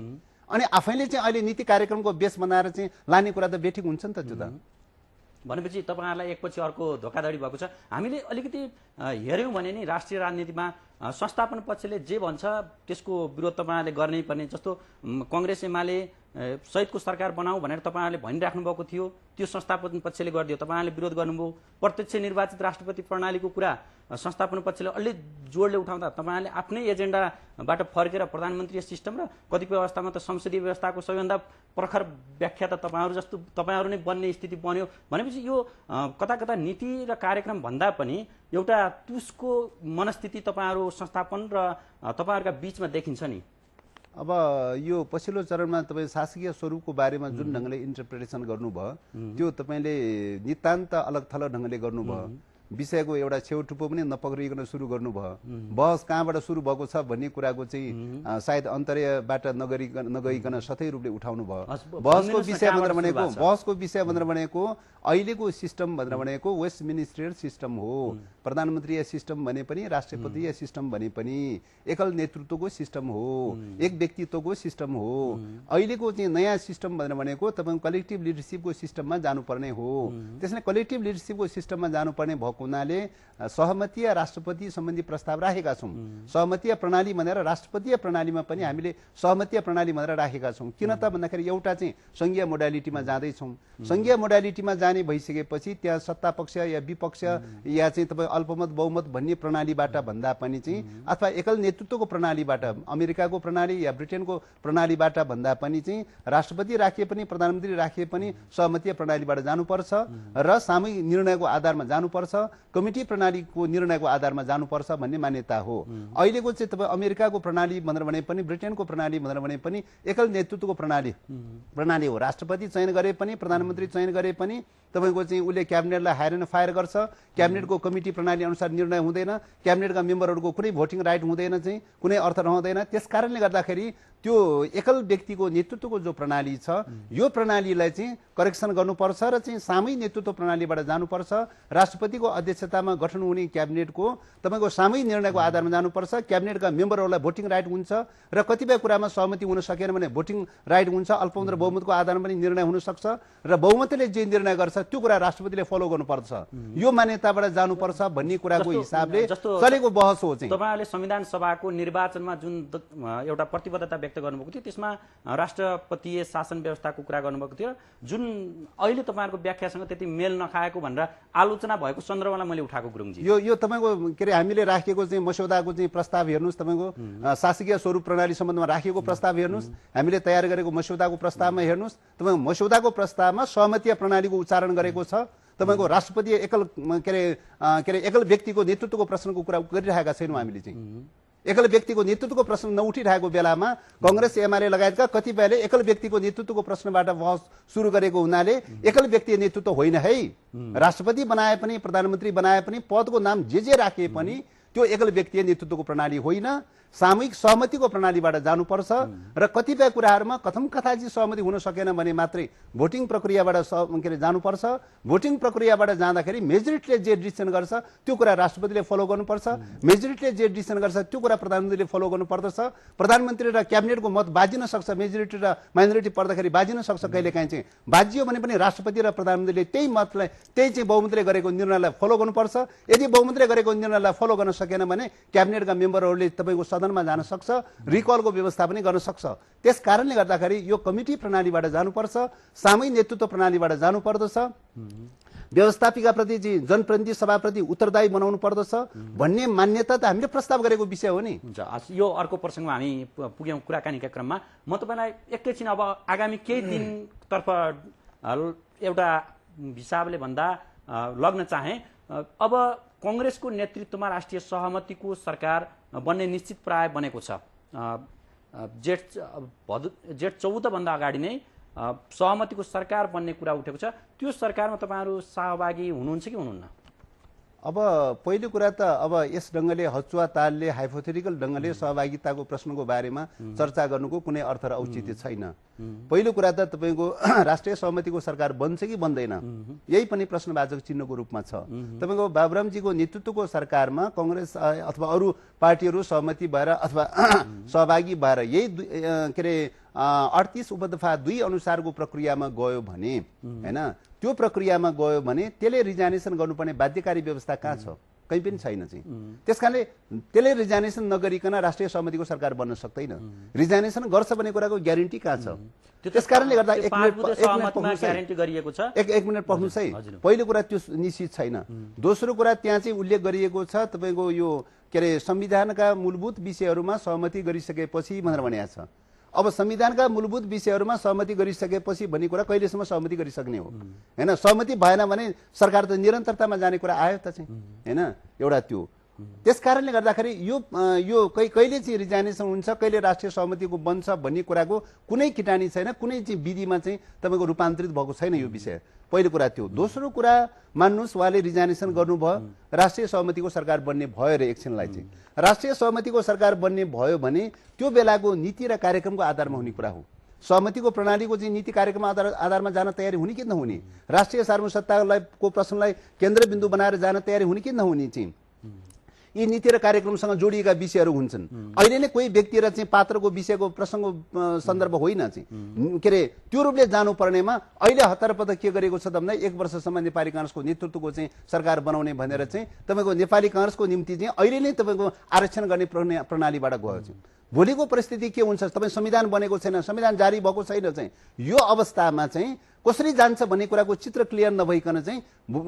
अनि आफैले चाहिँ अहिले नीति कार्यक्रमको बेस बनाएर चाहिँ लाने कुरा त बेठिक हुन्छ नि त। त्यो त भनेपछि तपाईहरुलाई एकपछि अर्को धोकाधडी भएको छ। हामीले अलिकति हेर्यौं भने नि राष्ट्रिय राजनीतिमा संस्थापन पक्षले जे भन्छ त्यसको विरोध तपाईहरुले गर्नै पर्ने, जस्तो कांग्रेस एमाले सहितको सरकार बनाऊ भनेर तपाईहरुले भनिराख्नु भएको थियो, त्यो संस्थापन पक्षले गरिदियो, तपाईहरुले विरोध गर्नुभयो। प्रत्यक्ष निर्वाचित राष्ट्रपति प्रणालीको कुरा संस्थापन पक्षले अलि जोडले उठाउँदा तपाईहरुले आफ्नै एजेन्डाबाट फर्केर प्रधानमन्त्री सिस्टम र कतिपय अवस्थामा त संसदीय व्यवस्थाको सबैभन्दा प्रखर व्याख्या त तपाईहरु नै बन्ने स्थिति बन्यो। भनेपछि यो कता कता नीति र कार्यक्रम भन्दा पनि एउटा तुसको मनस्थिति तपाईहरु संस्थापन र तपाईहरुका बीचमा देखिन्छ नि। अब यो पछिल्लो चरणमा तपाईँ शासकीय स्वरूपको बारेमा जुन ढङ्गले इन्टरप्रिटेसन गर्नुभयो त्यो तपाईँले नितान्त अलग थलग ढङ्गले गर्नुभयो। विषयको एउटा छेउटुप्पो पनि नपक्रिकन सुरु गर्नुभयो। बहस कहाँबाट सुरु भएको छ भन्ने कुराको चाहिँ सायद अन्तर्यबाट नगइकन सतै रूपले उठाउनु भयो। बहसको विषय भनेर भनेको अहिलेको सिस्टम भनेर भनेको वेस्ट मिनिस्ट्रियल सिस्टम हो। प्रधानमन्त्रीय सिस्टम भने पनि राष्ट्रपतीय सिस्टम भने पनि एकल नेतृत्वको सिस्टम हो, एक व्यक्तित्वको सिस्टम हो। अहिलेको चाहिँ नयाँ सिस्टम भनेर भनेको तपाईको कलेक्टिभ लिडरसिपको सिस्टममा जानुपर्ने हो। त्यसैले कलेक्टिभ लिडरसिपको सिस्टममा जानुपर्ने भएको हुनाले सहमतीय राष्ट्रपति सम्बन्धी प्रस्ताव राखेका छौँ। सहमतीय प्रणाली भनेर राष्ट्रपतीय प्रणालीमा पनि हामीले सहमतीय प्रणाली भनेर राखेका छौँ। किन त भन्दाखेरि एउटा चाहिँ संघीय मोडालिटीमा जाँदैछौँ। संघीय मोडालिटीमा जाने भइसकेपछि त्यहाँ सत्ता पक्ष या विपक्ष या चाहिँ तपाईँ अल्पमत बहुमत भन्ने प्रणालीबाट भन्दा पनि चाहिँ अथवा एकल नेतृत्वको प्रणालीबाट अमेरिकाको प्रणाली या ब्रिटेनको प्रणालीबाट भन्दा पनि चाहिँ राष्ट्रपति राखिए पनि प्रधानमन्त्री राखिए पनि सहमतीय प्रणालीबाट जानुपर्छ र सामूहिक निर्णयको आधारमा जानुपर्छ, कमिटी प्रणालीको निर्णयको आधारमा जानुपर्छ भन्ने मान्यता हो। अहिलेको चाहिँ तपाईँ अमेरिकाको प्रणाली भनेर भने पनि ब्रिटेनको प्रणाली भनेर भने पनि एकल नेतृत्वको प्रणाली हो। राष्ट्रपति चयन गरे पनि प्रधानमन्त्री चयन गरे पनि तपाईको चाहिँ उसले क्याबिनेटलाई हायर एन्ड फायर गर्छ। क्याबिनेटको कमिटी प्रणाली अनुसार निर्णय हुँदैन। क्याबिनेटका मेम्बरहरूको कुनै भोटिङ राइट हुँदैन, चाहिँ कुनै अर्थ रहँदैन। त्यसकारणले गर्दाखेरि त्यो एकल व्यक्तिको नेतृत्वको जो प्रणाली छ यो प्रणालीलाई चाहिँ करेक्सन गर्नुपर्छ र चाहिँ सामूहिक नेतृत्व प्रणालीबाट जानुपर्छ। राष्ट्रपतिको अध्यक्षतामा गठन हुने क्याबिनेटको तपाईको सामूहिक निर्णयको आधारमा जानुपर्छ। क्याबिनेटका मेम्बरहरूलाई भोटिङ राइट हुन्छ र कतिपय कुरामा सहमति हुन सकेन भने भोटिङ राइट हुन्छ। अल्पमत र बहुमतको आधारमा पनि निर्णय हुन सक्छ र बहुमतले जे निर्णय गर्छ त्यो कुरा राष्ट्रपतिले फलो गर्नुपर्छ। यो मान्यताबाट जानुपर्छ भन्ने कुराको हिसाबले चलेको बहस हो। चाहिँ तपाईहरुले संविधान सभाको निर्वाचनमा जुन एउटा प्रतिबद्धता व्यक्त गर्नुभएको थियो त्यसमा राष्ट्रपतीय शासन व्यवस्थाको कुरा गर्नुभएको थियो, जुन अहिले तपाईहरुको व्याख्यासँग त्यति मेल नखाएको भनेर आलोचना भएको सन्दर्भलाई मैले उठाएको गुरुङजी। यो तपाईको के अरे हामीले राखेको चाहिँ मस्यौदाको चाहिँ प्रस्ताव हेर्नुस्, तपाईको शासकीय स्वरूप प्रणाली सम्बन्धमा राखेको प्रस्ताव हेर्नुस्, हामीले तयार गरेको मस्यौदाको प्रस्तावमा हेर्नुस्, तपाईको मस्यौदाको प्रस्तावमा सहमतीय प्रणालीको उच्चारण गरेको छ। तपाईको राष्ट्रपति एकल व्यक्तिको नेतृत्वको प्रश्नको कुरा गरिरहेका छैनौँ हामीले। चाहिँ एकल व्यक्तिको नेतृत्वको प्रश्न नउठिरहेको बेलामा कांग्रेस एमाले लगायतका कतिपयले एकल व्यक्तिको नेतृत्वको प्रश्नबाट बहस सुरु गरेको हुनाले एकल व्यक्तिको नेतृत्व होइन है, राष्ट्रपति बनाए पनि प्रधानमन्त्री बनाए पनि पदको नाम जे राखे पनि त्यो एकल व्यक्तिको नेतृत्वको प्रणाली होइन, सामूहिक सहमतिको प्रणालीबाट जानुपर्छ। र कतिपय कुराहरूमा कथम कथाची सहमति हुन सकेन भने मात्रै भोटिङ प्रक्रियाबाट जानुपर्छ। भोटिङ प्रक्रियाबाट जाँदाखेरि मेजोरिटीले जे डिसिजन गर्छ त्यो कुरा राष्ट्रपतिले फलो गर्नुपर्छ, मेजोरिटीले जे डिसिजन गर्छ त्यो कुरा प्रधानमन्त्रीले फलो गर्नुपर्दछ। प्रधानमन्त्री र क्याबिनेटको मत बाजिन सक्छ, मेजोरिटी र माइनोरिटी पर्दाखेरि बाजिन सक्छ, कहिलेकाहीँ चाहिँ बाजियो भने पनि राष्ट्रपति र प्रधानमन्त्रीले त्यही मतलाई त्यही चाहिँ बहुमतले गरेको निर्णयलाई फलो गर्नुपर्छ। यदि बहुमतले गरेको निर्णयलाई फलो गर्न सकेन भने क्याबिनेटका मेम्बरहरूले तपाईँको सदनमा जान सक्छ, रिकलको व्यवस्था पनि गर्न सक्छ। त्यस कारणले गर्दाखेरि यो कमिटी प्रणालीबाट जानुपर्छ, सामूहिक नेतृत्व प्रणालीबाट जानुपर्दछ, व्यवस्थापिकाप्रति चाहिँ जनप्रतिनिधि सभाप्रति उत्तरदायी बनाउनु पर्दछ भन्ने मान्यता त हामीले प्रस्ताव गरेको विषय हो नि। हुन्छ, यो अर्को प्रसङ्गमा हामी पुग्यौँ कुराकानीका क्रममा। म तपाईँलाई एकैछिन अब आगामी केही दिनतर्फ एउटा हिसाबले भन्दा लग्न चाहे। अब कांग्रेसको नेतृत्वमा राष्ट्रिय सहमतिको सरकार बन्ने निश्चित प्राय बनेको छ। जेठ 14 भन्दा अगाडि नै सहमतिको सरकार बन्ने कुरा उठेको छ। त्यो सरकारमा तपाईहरु सहभागी हुनुहुन्छ कि हुनुहुन्न? अब पहिलो कुरा त अब यस ढङ्गले हचुवा तालले हाइपोथेटिकल ढङ्गले सहभागिताको प्रश्नको बारेमा चर्चा गर्नुको कुनै अर्थ र औचित्य छैन। पहिलो कुरा त तपाईको राष्ट्रिय सहमतिको सरकार बन्छ कि बन्दैन यही पनि प्रश्नवाचक चिन्हको रूपमा छ। तपाईको बाबुरामजीको नेतृत्वको सरकारमा कांग्रेस अथवा अरू पार्टीहरू सहमति भएर अथवा सहभागी भएर यही के अरे 38 उपदफा 2 अनुसारको प्रक्रियामा गयो भने हैन, त्यो प्रक्रियामा गयो भने त्यसले रिजाइनेसन गर्नुपर्ने बाध्यकारी व्यवस्था कहाँ छ? कहीँ पनि छैन। चाहिँ त्यसकारणले त्यसले रिजाइनेसन नगरिकन राष्ट्रिय सहमतिको सरकार बन्न सक्दैन। रिजाइनेसन गर्छ भन्ने कुराको ग्यारेन्टी कहाँ छ? त्यसकारणले गर्दा एक मिनट पर्नुहोस् है। पहिलो कुरा त्यो निश्चित छैन। दोस्रो कुरा त्यहाँ चाहिँ उल्लेख गरिएको छ तपाईको यो के अरे संविधानका मूलभूत विषयहरूमा सहमति गरिसकेपछि भनेर भनेको छ। अब संविधानका मूलभूत विषयहरूमा सहमति गरिसकेपछि भन्ने कुरा कहिलेसम्म सहमति गरिसक्ने हो? हैन, सहमति भएन भने सरकार त निरन्तरतामा जाने कुरा आयो त चाहिँ हैन। एउटा त्यो त्यस कारणले गर्दाखेरि यो कहिले चाहिँ रिजाइनेसन हुन्छ, कहिले राष्ट्रिय सहमतिको बन्छ भन्ने कुराको कुनै किटानी छैन, कुनै चाहिँ विधिमा चाहिँ तपाईँको रूपान्तरित भएको छैन यो विषय। पहिलो कुरा त्यो। दोस्रो कुरा, मान्नुहोस् उहाँले रिजाइनेसन गर्नुभयो, राष्ट्रिय सहमतिको सरकार बन्ने भयो र एकछिनलाई चाहिँ राष्ट्रिय सहमतिको सरकार बन्ने भयो भने त्यो बेलाको नीति र कार्यक्रमको आधारमा हुने कुरा हो। सहमतिको प्रणालीको चाहिँ नीति कार्यक्रम आधारमा जान तयारी हुने कि नहुने, राष्ट्रिय सार्वभौमसत्ताको प्रश्नलाई केन्द्रबिन्दु बनाएर जान तयारी हुने कि नहुने चाहिँ यी नीति र कार्यक्रमसँग जोडिएका विषयहरू हुन्छन्। अहिले नै कोही व्यक्ति र चाहिँ पात्रको विषयको प्रसङ्ग सन्दर्भ होइन चाहिँ के अरे त्यो रूपले जानुपर्नेमा अहिले हतारपत के गरेको छ त भन्दा 1 वर्षसम्म नेपाली काङ्ग्रेसको नेतृत्वको चाहिँ सरकार बनाउने भनेर चाहिँ तपाईँको नेपाली काङ्ग्रेसको निम्ति चाहिँ अहिले नै तपाईँको आरक्षण गर्ने प्रणालीबाट गयो चाहिँ। भोलिको परिस्थिति के हुन्छ, तपाईँ संविधान बनेको छैन, संविधान जारी भएको छैन चाहिँ यो अवस्थामा चाहिँ कसरी जान्छ भन्ने कुराको चित्र क्लियर नभइकन चाहिँ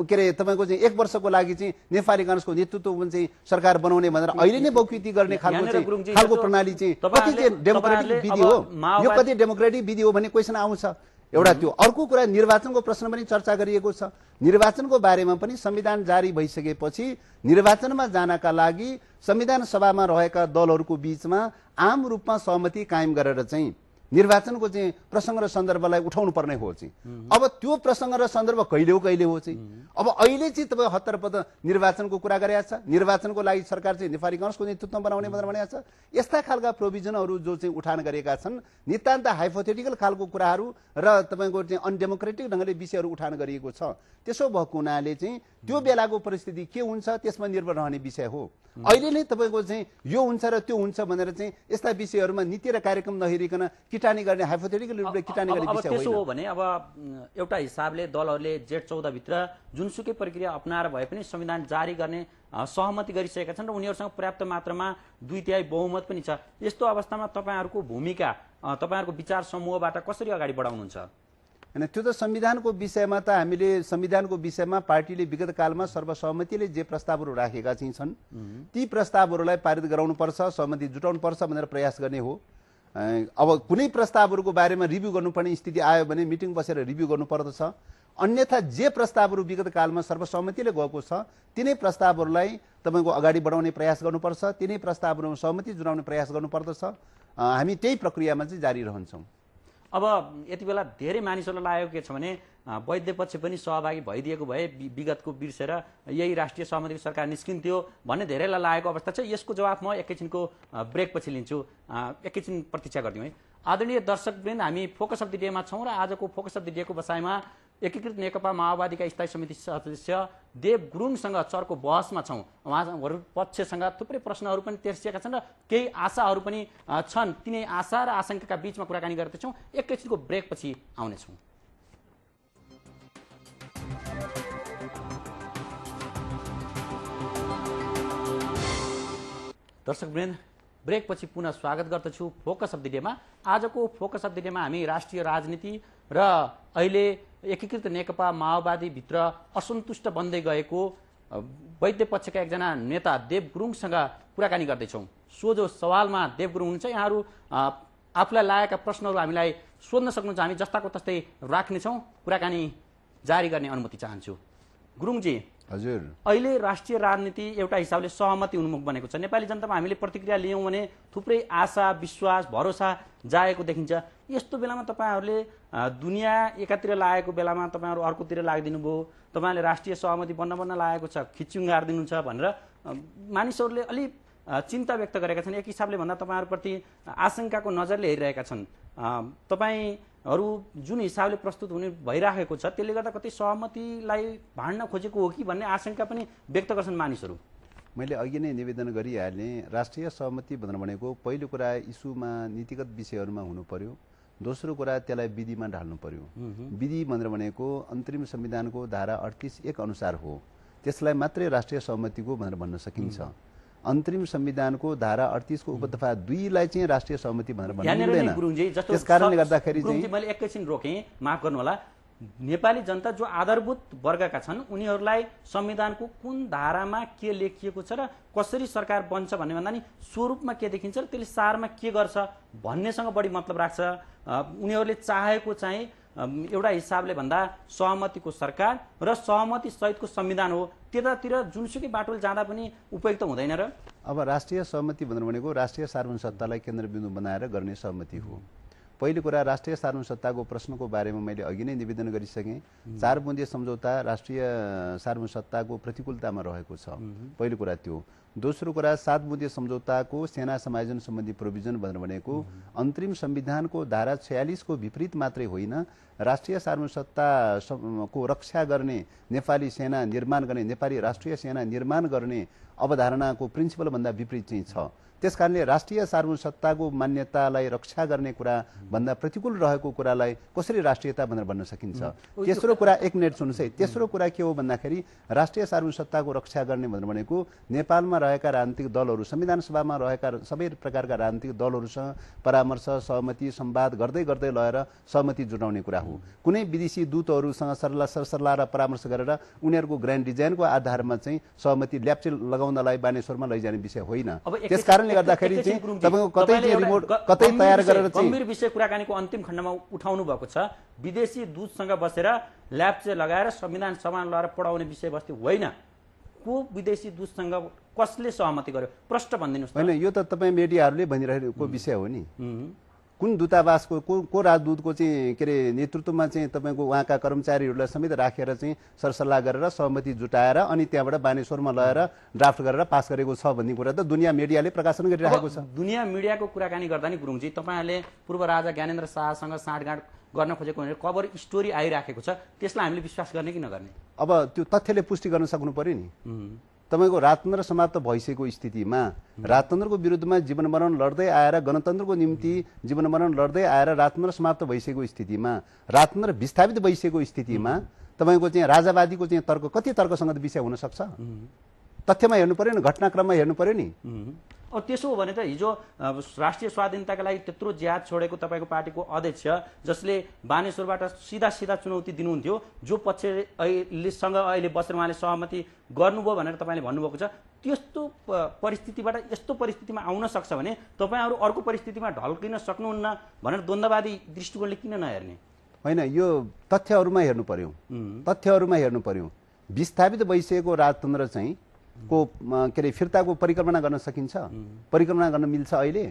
के अरे तपाईँको चाहिँ 1 वर्षको लागि चाहिँ नेपाली काङ्ग्रेसको नेतृत्व चाहिँ सरकार बनाउने भनेर अहिले नै बौकृति गर्ने खालको प्रणाली चाहिँ कति चाहिँ डेमोक्रेटिक विधि हो, यो कति डेमोक्रेटिक विधि हो भन्ने क्वेसन आउँछ एउटा त्यो। अर्को कुरा, निर्वाचनको प्रश्न पनि चर्चा गरिएको छ। निर्वाचनको बारेमा पनि संविधान जारी भइसकेपछि निर्वाचनमा जानका लागि संविधान सभामा रहेका दलहरूको बीचमा आम रूपमा सहमति कायम गरेर चाहिँ निर्वाचनको चाहिँ प्रसङ्ग र सन्दर्भलाई उठाउनु पर्ने हो चाहिँ। अब त्यो प्रसङ्ग र सन्दर्भ कहिले हो चाहिँ। अब अहिले चाहिँ तपाईँ हतारपत निर्वाचनको कुरा गरेका छ, निर्वाचनको लागि सरकार चाहिँ नेपाली काङ्ग्रेसको नेतृत्व बनाउने भनेर भनेको छ। यस्ता खालका प्रोभिजनहरू जो चाहिँ उठान गरेका छन्, नितान्त हाइपोथेटिकल खालको कुराहरू र तपाईँको चाहिँ अनडेमोक्रेटिक ढङ्गले विषयहरू उठान गरिएको छ। त्यसो भएको हुनाले चाहिँ त्यो बेलाको परिस्थिति के हुन्छ त्यसमा निर्भर रहने विषय हो। अहिले नै तपाईँको चाहिँ यो हुन्छ र त्यो हुन्छ भनेर चाहिँ यस्ता विषयहरूमा नीति र कार्यक्रम नहेरिकन किटानी गर्ने, हाइपोथेटिकल रूपले किटानी गर्ने विषय होइन। त्यसो हो भने अब एउटा हिसाबले दलहरूले जेठ 14 भित्र जुनसुकै प्रक्रिया अपनाएर भए पनि संविधान जारी गर्ने सहमति गरिसकेका छन् र उनीहरूसँग पर्याप्त मात्रामा 2/3 बहुमत पनि छ। यस्तो अवस्थामा तपाईँहरूको भूमिका, तपाईँहरूको विचार समूहबाट कसरी अगाडि बढाउनुहुन्छ? होइन, त्यो त संविधानको विषयमा त हामीले संविधानको विषयमा पार्टीले विगत कालमा सर्वसहमतिले जे प्रस्तावहरू राखेका चाहिँ छन् ती प्रस्तावहरूलाई पारित गराउनुपर्छ, सहमति जुटाउनुपर्छ भनेर प्रयास गर्ने हो। अब कुनै प्रस्तावहरूको बारेमा रिभ्यू गर्नुपर्ने स्थिति आयो भने मिटिङ बसेर रिभ्यू गर्नुपर्दछ। अन्यथा जे प्रस्तावहरू विगत कालमा सर्वसहमतिले गएको छ तिनै प्रस्तावहरूलाई तपाईँको अगाडि बढाउने प्रयास गर्नुपर्छ, तिनै प्रस्तावहरूमा सहमति जुटाउने प्रयास गर्नुपर्दछ। हामी त्यही प्रक्रियामा चाहिँ जारी रहन्छौँ। अब यति बेला धेरै मानिसहरूलाई लागेको के छ भने वैद्य पक्ष पनि सहभागी भइदिएको भए विगतको बिर्सेर यही राष्ट्रिय सहमतिको सरकार निस्किन्थ्यो भन्ने धेरैलाई लागेको अवस्था छ। यसको जवाफ म एकैछिनको ब्रेकपछि लिन्छु, एकैछिन प्रतीक्षा गरिदिउँ है। आदरणीय दर्शकवृन्द, हामी फोकस अफ द डेमा छौँ र आजको फोकस अफ द डेको बसाइमा एकीकृत नेकपा माओवादीका स्थायी समिति सदस्य देव गुरुङसँग चर्को बहसमा छौँ। उहाँहरू पक्षसँग थुप्रै प्रश्नहरू पनि तेर्सिएका छन् र केही आशाहरू पनि छन्। तिनै आशा र आशंकाका बीचमा कुराकानी गर्दैछौँ। एकैछिनको ब्रेकपछि आउनेछौँ। दर्शकवृन्द, ब्रेकपछि पुनः स्वागत गर्दछु फोकस अफ द डेमा। आजको फोकस अफ द डेमा हामी राष्ट्रिय राजनीति र अहिले एकीकृत नेकपा माओवादीभित्र असन्तुष्ट बन्दै गएको वैद्य पक्षका एकजना नेता देव गुरुङसँग कुराकानी गर्दैछौँ। सोझो सवालमा देव गुरुङ हुनुहुन्छ। यहाँहरू आफूलाई लागेका प्रश्नहरू हामीलाई सोध्न सक्नुहुन्छ, हामी जस्ताको तस्तै राख्नेछौँ। कुराकानी जारी गर्ने अनुमति चाहन्छु। गुरुङजी, हजुर, अहिले राष्ट्रिय राजनीति एउटा हिसाबले सहमति उन्मुख बनेको छ। नेपाली जनतामा हामीले प्रतिक्रिया लियौँ भने थुप्रै आशा, विश्वास, भरोसा जागेको देखिन्छ। यस्तो बेलामा तपाईँहरूले दुनियाँ एकातिर लागेको बेलामा तपाईँहरू अर्कोतिर लागिदिनु भयो। तपाईँहरूले राष्ट्रिय सहमति बन्न लागेको छ, खिच्युङ गार्दिनुहुन्छ भनेर मानिसहरूले अलि चिन्ता व्यक्त गरेका छन्। एक हिसाबले भन्दा तपाईँहरूप्रति आशंकाको नजरले हेरिरहेका छन्। तपाईँहरू जुन हिसाबले प्रस्तुत हुने भइराखेको छ त्यसले गर्दा कतै सहमतिलाई भाड्न खोजेको हो कि भन्ने आशंका पनि व्यक्त गर्छन् मानिसहरू। मैले अघि नै निवेदन गरिहालेँ, राष्ट्रिय सहमति भनेको पहिलो कुरा इस्युमा नीतिगत विषयहरूमा हुनु पर्यो, दोस्रो कुरा त्यसलाई विधिमा ढाल्नु पर्यो। विधि भनेको अन्तरिम संविधानको धारा 38(1) अनुसार हो, त्यसलाई मात्रै राष्ट्रिय सहमतिको भनेर भन्न सकिन्छ। अन्तरिम संविधानको धारा 38 को उपदफा 2 लाई चाहिँ राष्ट्रिय सहमति भनेर भन्दैन। त्यसकारणले गर्दाखेरि चाहिँ मैले एकैछिन रोकेँ, माफ गर्नु होला। नेपाली जनता जो आधारभूत वर्गका छन् उनीहरूलाई संविधानको कुन धारामा के लेखिएको छ र कसरी सरकार बन्छ भन्ने भन्दा नि स्वरूपमा के देखिन्छ र त्यसले सारमा के गर्छ भन्नेसँग बढी मतलब राख्छ। उनीहरूले चाहेको चाहिँ एउटा हिसाबले भन्दा सहमतिको सरकार र सहमति सहितको संविधान हो, त्यतातिर जुनसुकै बाटोले जाँदा पनि उपयुक्त हुँदैन र? अब राष्ट्रिय सहमति भनेको राष्ट्रिय सार्वभौम सत्तालाई केन्द्रबिन्दु बनाएर गर्ने सहमति हो। पहिलो कुरा, राष्ट्रिय सार्वभौम सत्ताको प्रश्नको बारेमा मैले अघि नै निवेदन गरिसकेँ। 4 बुँदे सम्झौता राष्ट्रिय सार्वभौम सत्ताको प्रतिकूलतामा रहेको छ, पहिलो कुरा त्यो। दोस्रो कुरा, 7 बुँदे सम्झौताको सेना समायोजन सम्बन्धी प्रोभिजन भनेको अन्तरिम संविधानको धारा 46 को विपरीत मात्रै होइन, राष्ट्रिय सार्वभौम सत्ताको रक्षा गर्ने, नेपाली सेना निर्माण गर्ने, नेपाली राष्ट्रिय सेना निर्माण गर्ने अवधारणाको प्रिन्सिपल भन्दा विपरीत चाहिँ छ। त्यसकारणले राष्ट्रिय सार्वभौम सत्ताको मान्यतालाई रक्षा गर्ने कुरा भन्दा प्रतिकूल रहेको कुरालाई कसरी राष्ट्रियता भनेर भन्न सकिन्छ? तेस्रो कुरा, एक मिनट सुन्नुहोस् है, तेस्रो कुरा के हो भन्दाखेरि राष्ट्रिय सार्वभौम सत्ताको रक्षा गर्ने भनेको नेपालमा रहेका राजनीतिक दलहरू, संविधान सभामा रहेका सबै प्रकारका राजनीतिक दलहरूसँग परामर्श, सहमति, संवाद गर्दै गर्दै लगेर सहमति जुटाउने कुरा हो। कुनै विदेशी दूतहरूसँग सरसल्लाह र परामर्श गरेर उनीहरूको ग्रान्ड डिजाइनको आधारमा चाहिँ सहमति ल्याप्चे लगाउनलाई बानेश्वरमा लैजाने विषय होइन। त्यसकारण गर्दाखेरि चाहिँ तपाईको कतै चाहिँ रिमोट कतै तयार गरेर चाहिँ गम्भीर विषय कुराकानीको अन्तिम खण्डमा उठाउनु भएको छ। विदेशी दूतसँग बसेर ल्याप्चे लगाएर संविधान सभामा लगेर पढाउने विषयवस्तु होइन। को विदेशी दूतसँग कसले सहमति गर्यो प्रश्न भनिदिनुस्। हैन, यो त तपाई मिडियाहरूले भनिरहेको विषय हो नि। कुन दूतावासको को राजदूतको चाहिँ के अरे नेतृत्वमा चाहिँ तपाईँको उहाँका कर्मचारीहरूलाई समेत राखेर चाहिँ सरसल्लाह गरेर सहमति जुटाएर अनि त्यहाँबाट बानेश्वरमा लगेर ड्राफ्ट गरेर पास गरेको छ भन्ने कुरा त दुनियाँ मिडियाले प्रकाशन गरिरहेको छ। दुनियाँ मिडियाको कुराकानी गर्दा नि गुरुङजी, तपाईँहरूले पूर्व राजा ज्ञानेन्द्र शाहसँग साँठगाँठ गर्न खोजेको भनेर कभर स्टोरी आइराखेको छ, त्यसलाई हामीले विश्वास गर्ने कि नगर्ने? अब त्यो तथ्यले पुष्टि गर्न सक्नु पर्यो नि। तपाईको राजतन्त्र समाप्त भइसकेको स्थितिमा राजतन्त्रको विरुद्धमा जीवन मरण लड्दै आएर गणतन्त्रको निम्ति जीवन मरण लड्दै आएर राजतन्त्र समाप्त भइसकेको स्थितिमा, राजतन्त्र विस्थापित भइसकेको स्थितिमा तपाईको चाहिँ राजावादीको चाहिँ तर्क कति तर्कसङ्गत विषय हुन सक्छ? तथ्यमा हेर्नु पर्यो नि, घटनाक्रममा हेर्नु पर्यो नि। त्यसो हो भने त हिजो राष्ट्रिय स्वाधीनताका लागि त्यत्रो जिहाद छोडेको तपाईँको पार्टीको अध्यक्ष, जसले बानेश्वरबाट सीधा चुनौती दिनुहुन्थ्यो, जो पक्षसँग अहिले बसेर उहाँले सहमति गर्नुभयो भनेर तपाईँले भन्नुभएको छ, त्यस्तो परिस्थितिबाट यस्तो परिस्थितिमा आउन सक्छ भने तपाईँहरू अर्को परिस्थितिमा ढल्किन सक्नुहुन्न भनेर द्वन्द्ववादी दृष्टिकोणले किन नहेर्ने? होइन, यो तथ्यहरूमा हेर्नु पर्यो, तथ्यहरूमा हेर्नु पर्यो। विस्थापित भइसकेको राजतन्त्र चाहिँ को के अरे फिर्ताको परिकल्पना गर्न सकिन्छ? परिकल्पना गर्न मिल्छ अहिले?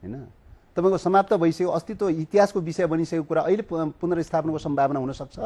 हैन। तपाईको समाप्त भइसक्यो अस्तित्व इतिहासको विषय बनिसकेको कुरा अहिले पुनर्स्थापनाको सम्भावना हुन सक्छ।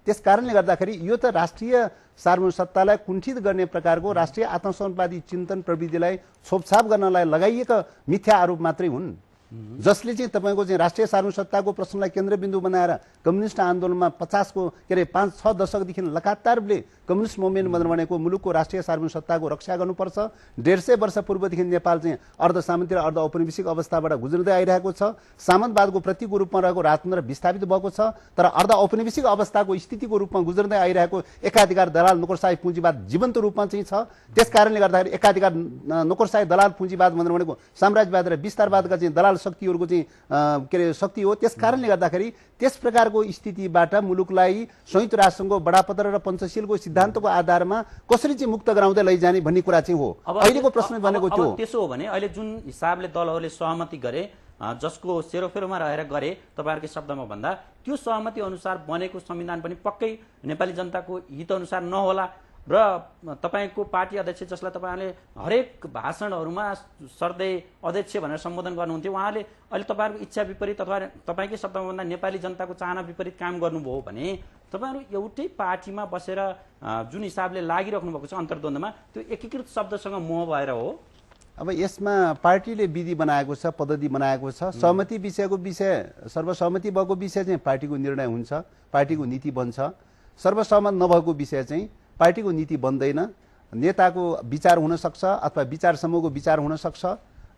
त्यसकारणले गर्दाखेरि यो त राष्ट्रिय सार्वभौम सत्तालाई कुण्ठित गर्ने प्रकारको राष्ट्रिय आत्मसमर्पणवादी चिन्तन प्रविधिलाई छोपछाप गर्नलाई लगाइएका मिथ्या आरोप मात्रै हुन्, जसले चाहिँ तपाईको चाहिँ राष्ट्रिय सार्वभौम सत्ताको प्रश्नलाई केन्द्रबिन्दु बनाएर कम्युनिस्ट आन्दोलनमा 50 को के अरे 5-6 दशकदेखि लगातार रूपले कम्युनिस्ट मुभमेन्ट भनेको मुलुकको राष्ट्रिय सार्वभौम सत्ताको रक्षा गर्नुपर्छ। 150 वर्ष पूर्वदेखि नेपाल चाहिँ अर्ध सामन्ती र अर्ध औपनिवेशिक अवस्थाबाट गुज्रदै आइरहेको छ। सामन्तवादको प्रतीकको रूपमा रहेको राजतन्त्र विस्थापित भएको छ, तर अर्ध औपनिवेशिक अवस्थाको स्थितिको रूपमा गुज्रदै आइरहेको एकाधिकार दलाल नोकरशाही पुँजीवाद जीवन्त रूपमा चाहिँ छ। त्यसकारणले गर्दाखेरि एकाधिकार नोकरशाही दलाल पुँजीवाद भनेको साम्राज्यवाद र विस्तारवादका चाहिँ दलाल शक्तिहरूको चाहिँ के अरे शक्ति हो। त्यसकारणले गर्दाखेरि त्यस प्रकारको स्थितिबाट मुलुकलाई संयुक्त राष्ट्रसङ्घको बडापत्र र पञ्चशीलको सिद्धान्तको आधारमा कसरी चाहिँ मुक्त गराउँदै लैजाने भन्ने कुरा चाहिँ हो अहिलेको प्रश्न भनेको त्यो। त्यसो हो भने अहिले जुन हिसाबले दलहरूले सहमति गरे, जसको सेरोफेरोमा रहेर गरे, तपाईँहरूकै शब्दमा भन्दा त्यो सहमति अनुसार बनेको संविधान पनि पक्कै नेपाली जनताको हित अनुसार नहोला र तपाईको पार्टी अध्यक्ष, जसलाई तपाईँहरूले हरेक भाषणहरूमा सर्दै अध्यक्ष भनेर सम्बोधन गर्नुहुन्थ्यो, उहाँले अहिले तपाईँहरूको इच्छा विपरीत अथवा तपाईँकै शब्दमा भन्दा नेपाली जनताको चाहना विपरीत काम गर्नुभयो भने तपाईँहरू एउटै पार्टीमा बसेर जुन हिसाबले लागिराख्नु भएको छ अन्तर्द्वन्द्वमा, त्यो एकीकृत शब्दसँग मोह भएर हो? अब यसमा पार्टीले विधि बनाएको छ, पद्धति बनाएको छ। सहमति विषयको विषय सर्वसहमति भएको विषय चाहिँ पार्टीको निर्णय हुन्छ, पार्टीको नीति बन्छ। सर्वसहमत नभएको विषय चाहिँ पार्टीको नीति बन्दैन, नेताको विचार हुन सक्छ अथवा विचार समूहको विचार हुन सक्छ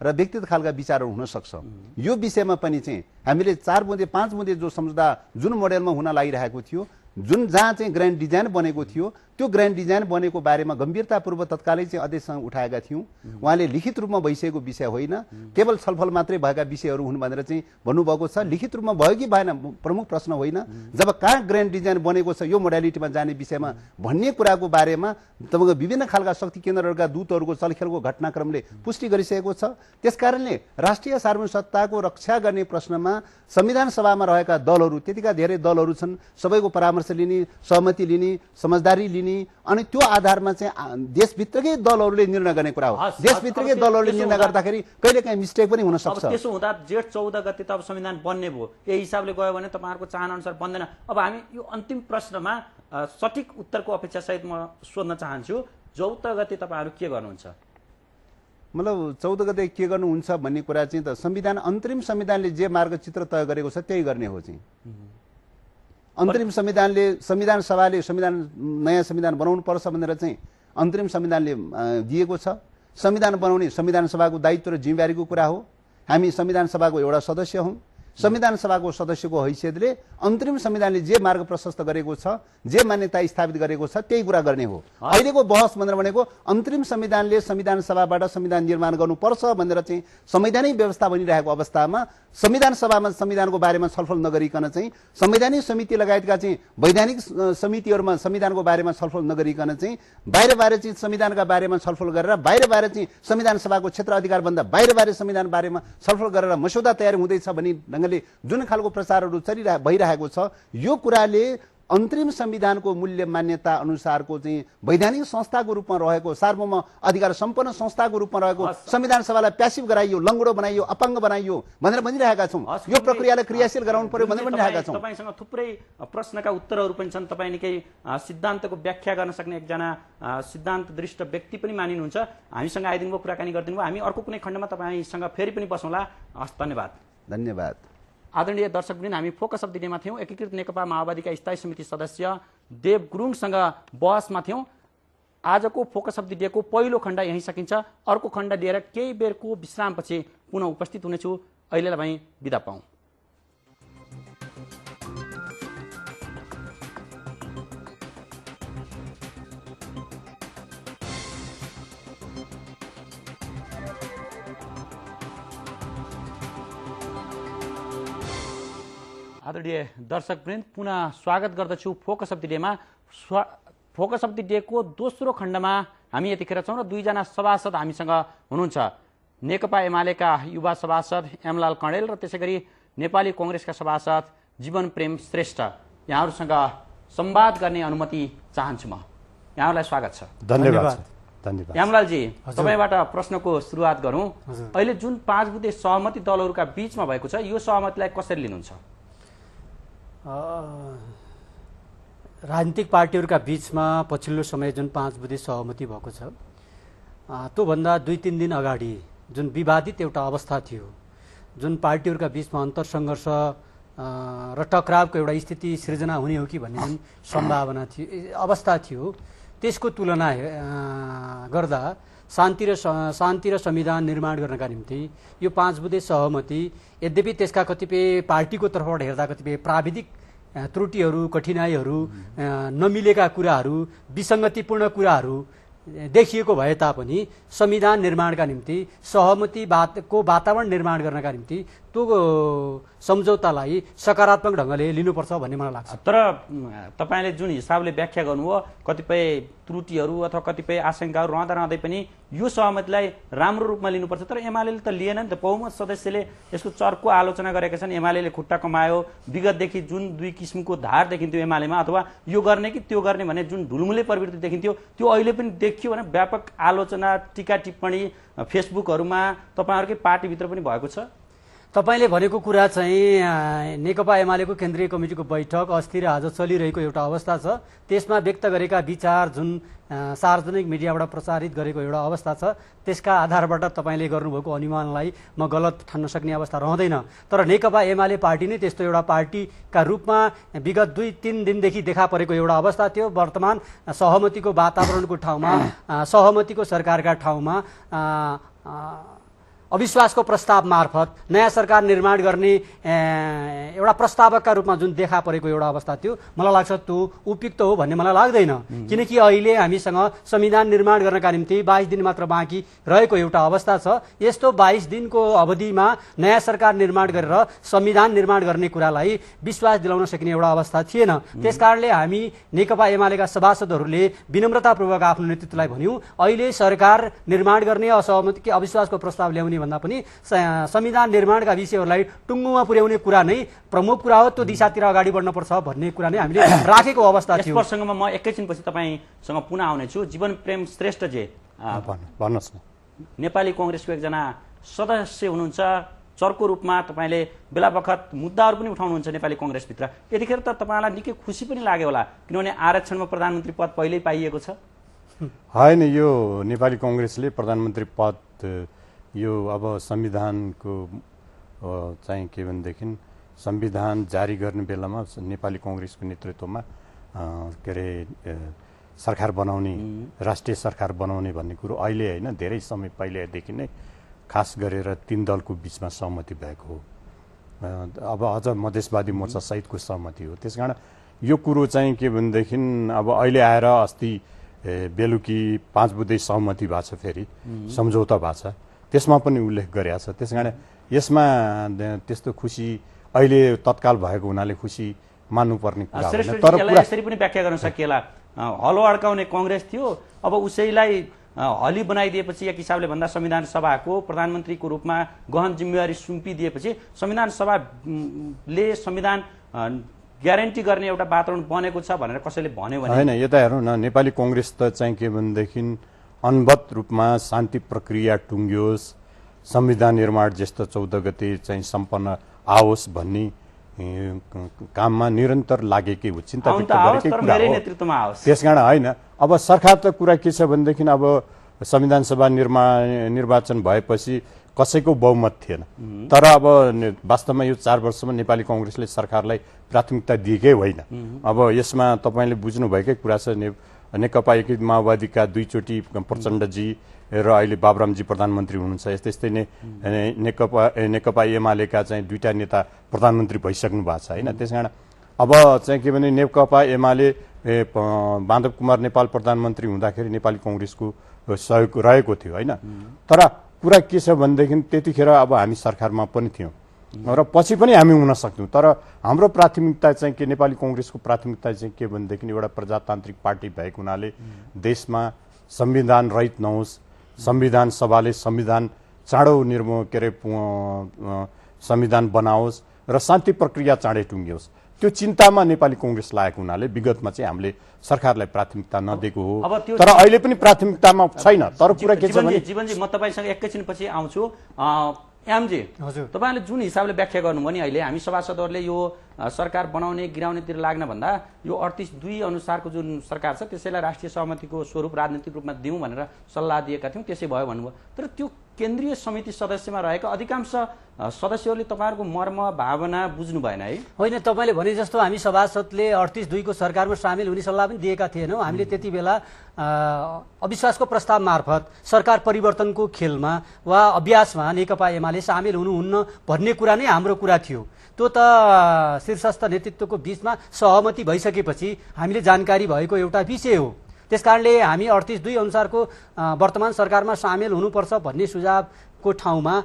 र व्यक्तिगत खालका विचारहरू हुन सक्छ। यो विषयमा पनि चाहिँ हामीले 4 बुँदे 5 बुँदे जो सम्झौता जुन मोडेलमा हुन लागिरहेको थियो जुन जहाँ चाहिँ ग्रान्ड डिजाइन बनेको थियो त्यो ग्रान्ड डिजाइन बनेको बारेमा गम्भीरतापूर्वक तत्कालै चाहिँ अध्यक्षसँग उठाएका थियौँ। उहाँले लिखित रूपमा भइसकेको विषय होइन, केवल छलफल मात्रै भएका विषयहरू हुन् भनेर चाहिँ भन्नुभएको छ। लिखित रूपमा भयो कि भएन प्रमुख प्रश्न होइन, जब कहाँ ग्रान्ड डिजाइन बनेको छ यो मोडालिटीमा जाने विषयमा भन्ने कुराको बारेमा तपाईँको विभिन्न खालका शक्ति केन्द्रहरूका दूतहरूको चलखेलको घटनाक्रमले पुष्टि गरिसकेको छ। त्यसकारणले राष्ट्रिय सार्वभौमिकताको रक्षा गर्ने प्रश्नमा संविधान सभामा रहेका दलहरू, त्यतिका धेरै दलहरू छन्, सबैको परामर्श लिने, सहमति लिने, समझदारी लिने, अनि त्यो आधारमा चाहिँ देशभित्रकै दलहरूले निर्णय गर्ने कुरा हो। देशभित्रकै दलहरूले निर्णय गर्दाखेरि कहिलेकाहीँ मिस्टेक पनि हुन सक्छ। त्यसो हुँदा जेठ 14 गते त अब संविधान बन्ने भयो, यही हिसाबले गयो भने तपाईँहरूको चाहना अनुसार बन्दैन। अब हामी यो अन्तिम प्रश्नमा सठिक उत्तरको अपेक्षा सहित म सोध्न चाहन्छु, 14 गते तपाईँहरू के गर्नुहुन्छ? मतलब 14 गते के गर्नुहुन्छ भन्ने कुरा चाहिँ त संविधान, अन्तरिम संविधानले जे मार्गचित्र तय गरेको छ त्यही गर्ने हो चाहिँ। अन्तरिम संविधानले, संविधान सभाले नयाँ संविधान बनाउनु पर्छ भनेर चाहिँ अन्तरिम संविधानले दिएको छ। संविधान बनाउने संविधान सभाको दायित्व र जिम्मेवारीको कुरा हो। हामी संविधान सभाको एउटा सदस्य हौँ। संविधान सभाको सदस्यको हैसियतले अन्तरिम संविधानले जे मार्ग प्रशस्त गरेको छ, जे मान्यता स्थापित गरेको छ त्यही कुरा गर्ने हो। अहिलेको बहस भनेर भनेको अन्तरिम संविधानले संविधान सभाबाट संविधान निर्माण गर्नुपर्छ भनेर चाहिँ संवैधानिक व्यवस्था बनिरहेको अवस्थामा संविधान सभामा संविधानको बारेमा छलफल नगरिकन चाहिँ संवैधानिक समिति लगायतका चाहिँ वैधानिक समितिहरूमा संविधानको बारेमा छलफल नगरिकन चाहिँ बाहिर चाहिँ संविधानका बारेमा छलफल गरेर बाहिर चाहिँ संविधान सभाको क्षेत्र अधिकारभन्दा बाहिर संविधान बारेमा छलफल गरेर मस्यौदा तयार हुँदैछ भन्ने ढङ्गले जुन खालको प्रचारहरू भइरहेको छ, यो कुराले अन्तरिम संविधानको मूल्य मान्यता अनुसारको चाहिँ वैधानिक संस्थाको रूपमा रहेको, सार्वभौम अधिकार सम्पन्न संस्थाको रूपमा रहेको संविधान सभालाई प्यासिभ गराइयो, लङ्गडो बनाइयो, अपाङ्ग बनाइयो भनेर भनिरहेका छौँ। यो प्रक्रियालाई क्रियाशील गराउनु पर्यो भनेर भनिरहेका छौँ। तपाईसँग थुप्रै प्रश्नका उत्तरहरू पनि छन्। तपाईँ निकै सिद्धान्तको व्याख्या गर्न सक्ने एकजना सिद्धान्त दृष्ट व्यक्ति पनि मानिनुहुन्छ। हामीसँग आइदिनु भयो, कुराकानी गरिदिनु भयो। हामी अर्को कुनै खण्डमा तपाईँसँग फेरि पनि बसौँला। हस्, धन्यवाद। धन्यवाद। आदरणीय दर्शकवृन्द, हामी फोकस अफ द डेमा थियौँ। एकीकृत नेकपा माओवादीका स्थायी समिति सदस्य देव गुरुङसँग बहसमा थियौँ। आजको फोकस अफ द डेको पहिलो खण्ड यहीँ सकिन्छ। अर्को खण्ड लिएर केही बेरको विश्रामपछि पुनः उपस्थित हुनेछु। अहिलेलाई भने बिदा पाऊँ। आदरणीय दर्शकवृन्द, पुनः स्वागत गर्दछु फोकस अफ द डेमा। फोकस अफ द डेको दोस्रो खण्डमा हामी यतिखेर छौँ र दुईजना सभासद हामीसँग हुनुहुन्छ। नेकपा एमालेका युवा सभासद एमलाल कणेल र त्यसै गरी नेपाली कङ्ग्रेसका सभासद जीवन प्रेम श्रेष्ठ। यहाँहरूसँग संवाद गर्ने अनुमति चाहन्छु। म यहाँहरूलाई स्वागत छ। धन्यवाद। धन्यवाद। एमलालजी, तपाईँबाट प्रश्नको सुरुवात गरौँ। अहिले जुन 5 बुँदे सहमति दलहरूका बीचमा भएको छ, यो सहमतिलाई कसरी लिनुहुन्छ? राजनीतिक पार्टीहरूका बीचमा पछिल्लो समय जुन 5 बुँदे सहमति भएको छ, त्योभन्दा 2-3 दिन अगाडि जुन विवादित एउटा अवस्था थियो, जुन पार्टीहरूका बीचमा अन्तरसङ्घर्ष र टकरावको एउटा स्थिति सृजना हुने हो कि भन्ने जुन सम्भावना थियो, अवस्था थियो, त्यसको तुलना गर्दा शान्ति र संविधान निर्माण गर्नका निम्ति यो 5 बुँदे सहमति, यद्यपि त्यसका कतिपय पार्टीको तर्फबाट हेर्दा कतिपय प्राविधिक त्रुटिहरू, कठिनाइहरू, नमिलेका कुराहरू, विसङ्गतिपूर्ण कुराहरू देखिएको भए तापनि संविधान निर्माणका निम्ति सहमतिको वातावरण निर्माण गर्नका निम्ति त्यो सम्झौतालाई सकारात्मक ढङ्गले लिनुपर्छ भन्ने मलाई लाग्छ। तर तपाईँले जुन हिसाबले व्याख्या गर्नुभयो, कतिपय त्रुटिहरू अथवा कतिपय आशंकाहरू रहँदै पनि यो सहमतिलाई राम्रो रूपमा लिनुपर्छ, तर एमाले त लिएन नि त। बहुमत सदस्यले यसको चर्को आलोचना गरेका छन्। एमाले खुट्टा कमायो। विगतदेखि जुन 2 किसिमको धार देखिन्थ्यो एमालेमा, अथवा यो गर्ने कि त्यो गर्ने भन्ने जुन ढुलमुले प्रवृत्ति देखिन्थ्यो, त्यो अहिले पनि देखियो भने व्यापक आलोचना, टीका टिप्पणी फेसबुकहरूमा तपाईँहरूकै पार्टीभित्र पनि भएको छ। तपाईँले भनेको कुरा चाहिँ नेकपा एमालेको केन्द्रीय कमिटीको बैठक अस्ति र आज चलिरहेको एउटा अवस्था छ। त्यसमा व्यक्त गरेका विचार जुन सार्वजनिक मिडियाबाट प्रचारित गरेको एउटा अवस्था छ, त्यसका आधारबाट तपाईँले गर्नुभएको अनुमानलाई म गलत ठान्न सक्ने अवस्था रहँदैन। तर नेकपा एमाले पार्टी नै त्यस्तो एउटा पार्टीका रूपमा विगत 2-3 दिनदेखि देखा परेको एउटा अवस्था थियो। वर्तमान सहमतिको वातावरणको ठाउँमा, सहमतिको सरकारका ठाउँमा अविश्वासको प्रस्ताव मार्फत नयाँ सरकार निर्माण गर्ने एउटा प्रस्तावकका रूपमा जुन देखा परेको एउटा अवस्था थियो, मलाई लाग्छ त्यो उपयुक्त हो भन्ने मलाई लाग्दैन। किनकि अहिले हामीसँग संविधान निर्माण गर्नका निम्ति 22 दिन मात्र बाँकी रहेको एउटा अवस्था छ। यस्तो 22 दिनको अवधिमा नयाँ सरकार निर्माण गरेर संविधान निर्माण गर्ने कुरालाई विश्वास दिलाउन सकिने एउटा अवस्था थिएन। त्यसकारणले हामी नेकपा एमालेका सभासदहरूले विनम्रतापूर्वक आफ्नो नेतृत्वलाई भन्यौं, अहिले सरकार निर्माण गर्ने असहमति कि अविश्वासको प्रस्ताव ल्याउने भन्दा पनि संविधान निर्माणका विषयहरूलाई टुङ्गोमा पुर्याउने कुरा नै प्रमुख कुरा हो। त्यो दिशातिर अगाडि बढ्नुपर्छ भन्ने कुरा नै हामीले राखेको अवस्था थियो। यस प्रसङ्गमा म एकैछिनपछि तपाईसँग पुनः आउनेछु। जीवन प्रेम श्रेष्ठजी, भन्नुहोस् न। नेपाली कङ्ग्रेसको एकजना सदस्य हुनुहुन्छ, चर्को रूपमा तपाईँले बेला बखत मुद्दाहरू पनि उठाउनुहुन्छ नेपाली कङ्ग्रेसभित्र। यतिखेर त तपाईँलाई निकै खुसी पनि लाग्यो होला, किनभने आरक्षणमा प्रधानमन्त्री पद पहिल्यै पाइएको छ। होइन, यो नेपाली कङ्ग्रेसले प्रधानमन्त्री पद यो अब संविधानको चाहिँ के भनेदेखि संविधान जारी गर्ने बेलामा नेपाली कङ्ग्रेसको नेतृत्वमा के अरे सरकार बनाउने, राष्ट्रिय सरकार बनाउने भन्ने कुरो अहिले होइन, धेरै समय पहिलेदेखि नै खास गरेर 3 दलको बिचमा सहमति भएको हो। अब अझ मधेसवादी मोर्चा सहितको सहमति हो। त्यसकारण यो कुरो चाहिँ के भनेदेखि अब अहिले आएर अस्ति बेलुकी 5 बुँदे सहमति भएको छ, फेरि सम्झौता भएको छ, त्यसमा पनि उल्लेख गरेको छ। त्यसकारण यसमा त्यस्तो खुसी अहिले तत्काल भएको हुनाले खुसी मान्नुपर्ने कुरा होइन। तर यसरी पनि व्याख्या गर्न सकिएला, हलो अड्काउने कङ्ग्रेस थियो, अब उसैलाई हली बनाइदिएपछि एक हिसाबले भन्दा संविधान सभाको प्रधानमन्त्रीको रूपमा गहन जिम्मेवारी सुम्पिदिएपछि संविधान सभाले संविधान ग्यारेन्टी गर्ने एउटा वातावरण बनेको छ भनेर कसैले भन्यो भने होइन। यता हेरौँ न, नेपाली कङ्ग्रेस त चाहिँ के भनेदेखि अनवरत रूपमा शान्ति प्रक्रिया टुङ्गियोस्, संविधान निर्माण ज्येष्ठ 14 गते चाहिँ सम्पन्न आओस् भन्ने काममा निरन्तर लागेकै हो, चिन्ता व्यक्त गरेकै कुरा हो। त्यसकारण होइन, अब सरकार त कुरा के छ भनेदेखि अब संविधान सभा निर्वाचन भएपछि कसैको बहुमत थिएन, तर अब वास्तवमा यो 4 वर्षमा नेपाली कङ्ग्रेसले सरकारलाई प्राथमिकता दिएकै होइन। अब यसमा तपाईँले बुझ्नुभएकै कुरा छ, नेकपा एकीकृत माओवादीका 2 चोटि प्रचण्डजी र अहिले बाबुरामजी प्रधानमन्त्री हुनुहुन्छ, यस्तै नै नेकपा एमालेका चाहिँ 2टा नेता प्रधानमन्त्री भइसक्नु भएको छ होइन। त्यसकारण अब चाहिँ के भने नेकपा एमाले माधव कुमार नेपाल प्रधानमन्त्री हुँदाखेरि नेपाली कङ्ग्रेसको सहयोग रहेको थियो होइन। तर कुरा के छ भनेदेखि त्यतिखेर अब हामी सरकारमा पनि थियौँ र पछि पनि हामी हुन सक्थ्यौँ, तर हाम्रो प्राथमिकता चाहिँ के, नेपाली कङ्ग्रेसको प्राथमिकता चाहिँ के भनेदेखि एउटा प्रजातान्त्रिक पार्टी भएको हुनाले देशमा संविधान रहित नहोस्, संविधान सभाले संविधान चाँडो के अरे संविधान बनाओस् र शान्ति प्रक्रिया चाँडै टुङ्गियोस्, त्यो चिन्तामा नेपाली कङ्ग्रेस लागेको हुनाले विगतमा चाहिँ हामीले सरकारलाई प्राथमिकता नदिएको हो। तर अहिले पनि प्राथमिकतामा छैन। तर कुरा के छ भने जीवनजी, म तपाईँसँग एकैछिनपछि आउँछु। एमजी, तपाईँले जुन हिसाबले व्याख्या गर्नुभयो नि, अहिले हामी सभासदहरूले यो सरकार बनाउने गिराउनेतिर लाग्न भन्दा यो 38(2) अनुसारको जुन सरकार छ त्यसैलाई राष्ट्रिय सहमतिको स्वरूप राजनीतिक रूपमा दिउँ भनेर सल्लाह दिएका थियौँ, त्यसै भयो भन्नुभयो। तर त्यो केन्द्रीय समिति सदस्यमा रहेका अधिकांश सदस्यहरूले तपाईँहरूको मर्म भावना बुझ्नु भएन है? होइन, तपाईँले भने जस्तो हामी सभासदले 38(2) को सरकारमा सामेल हुने सल्लाह पनि दिएका थिएनौँ। हामीले त्यति बेला अविश्वासको प्रस्ताव मार्फत सरकार परिवर्तनको खेलमा वा अभ्यासमा नेकपा एमाले सामेल हुनुहुन्न भन्ने कुरा नै हाम्रो कुरा थियो। त्यो त शीर्षस्थ नेतृत्वको बीचमा सहमति भइसकेपछि हामीले जानकारी भएको एउटा विषय हो। त्यसकारणले हामी 38(2) अनुसारको वर्तमान सरकारमा सामेल हुनुपर्छ भन्ने सुझावको ठाउँमा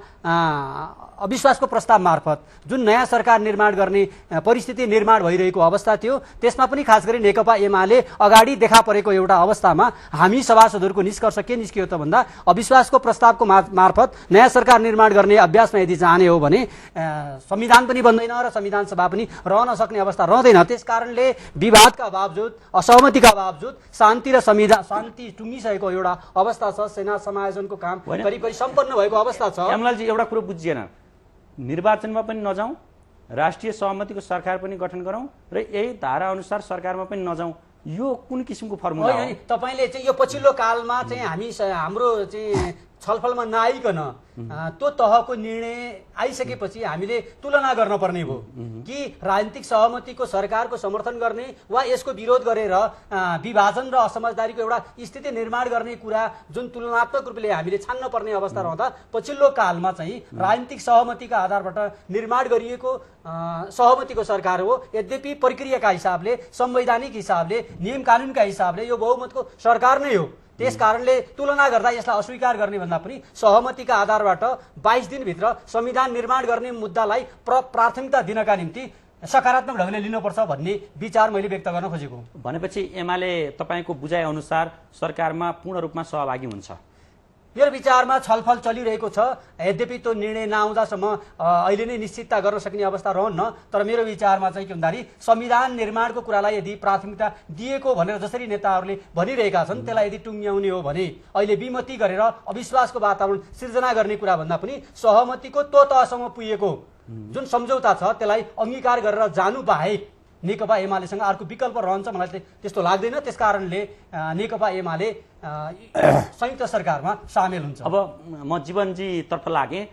अविश्वासको प्रस्ताव मार्फत जुन नयाँ सरकार निर्माण गर्ने परिस्थिति निर्माण भइरहेको अवस्था थियो, त्यसमा पनि खास गरी नेकपा एमाले अगाडि देखा परेको एउटा अवस्थामा हामी सभासदहरूको निष्कर्ष के निस्कियो त भन्दा अविश्वासको प्रस्तावको मार्फत नयाँ सरकार निर्माण गर्ने अभ्यासमा यदि जाने हो भने संविधान पनि बन्दैन र संविधान सभा पनि रहन सक्ने अवस्था रहँदैन। त्यसकारणले विवादका बावजुद, असहमतिका बावजुद शान्ति र शान्ति टुङ्गिसकेको एउटा अवस्था छ। सेना समायोजनको काम करिब सम्पन्न भएको अवस्था छ। एमलालजी, एउटा कुरो बुझिएन, निर्वाचनमा पनि नजाउँ, राष्ट्रिय सहमतिको सरकार पनि गठन गरौँ र यही धारा अनुसार सरकारमा पनि नजाउँ, यो कुन किसिमको फर्मुला हो? तपाईले चाहिँ यो पछिल्लो कालमा चाहिँ हाम्रो चाहिँ छलफलमा नआइकन त्यो तहको निर्णय आइसकेपछि हामीले तुलना गर्न पर्ने भयो कि राजनीतिक सहमतिको सरकारको समर्थन गर्ने वा यसको विरोध गरेर विभाजन र असमझदारीको एउटा स्थिति निर्माण गर्ने कुरा जुन तुलनात्मक रूपले हामीले छान्न पर्ने अवस्था रहँदा पछिल्लो कालमा चाहिँ राजनीतिक सहमतिका आधारबाट निर्माण गरिएको सहमतिको सरकार हो। यद्यपि प्रक्रियाका हिसाबले संवैधानिक हिसाबले नियम कानुनका हिसाबले यो बहुमतको सरकार नै हो। त्यस कारणले तुलना गर्दा यसलाई अस्वीकार गर्ने भन्दा पनि सहमतिका आधारबाट 22 दिनभित्र संविधान निर्माण गर्ने मुद्दालाई प्राथमिकता दिनका निम्ति सकारात्मक ढङ्गले लिनुपर्छ भन्ने विचार मैले व्यक्त गर्न खोजेको हुँ। भनेपछि एमाले तपाईँको बुझाइ अनुसार सरकारमा पूर्ण रूपमा सहभागी हुन्छ? मेरो विचारमा छलफल चलिरहेको छ। यद्यपि त्यो निर्णय नआउँदासम्म अहिले नै निश्चितता गर्न सक्ने अवस्था रहन्न। तर मेरो विचारमा चाहिँ के भन्दाखेरि संविधान निर्माणको कुरालाई यदि प्राथमिकता दिएको भनेर जसरी नेताहरूले भनिरहेका छन् त्यसलाई यदि टुङ्ग्याउने हो भने अहिले विमति गरेर अविश्वासको वातावरण सिर्जना गर्ने कुरा भन्दा पनि सहमतिको त्यो तहसम्म पुगेको जुन सम्झौता छ त्यसलाई अंगीकार गरेर जानु बाहेक नेकपा एमालेसँग अर्को विकल्प रहन्छ मलाई त्यस्तो लाग्दैन। त्यसकारणले नेकपा एमाले संयुक्त सरकारमा सामेल हुन्छ। अब म जीवनजी तर्फ लागेँ।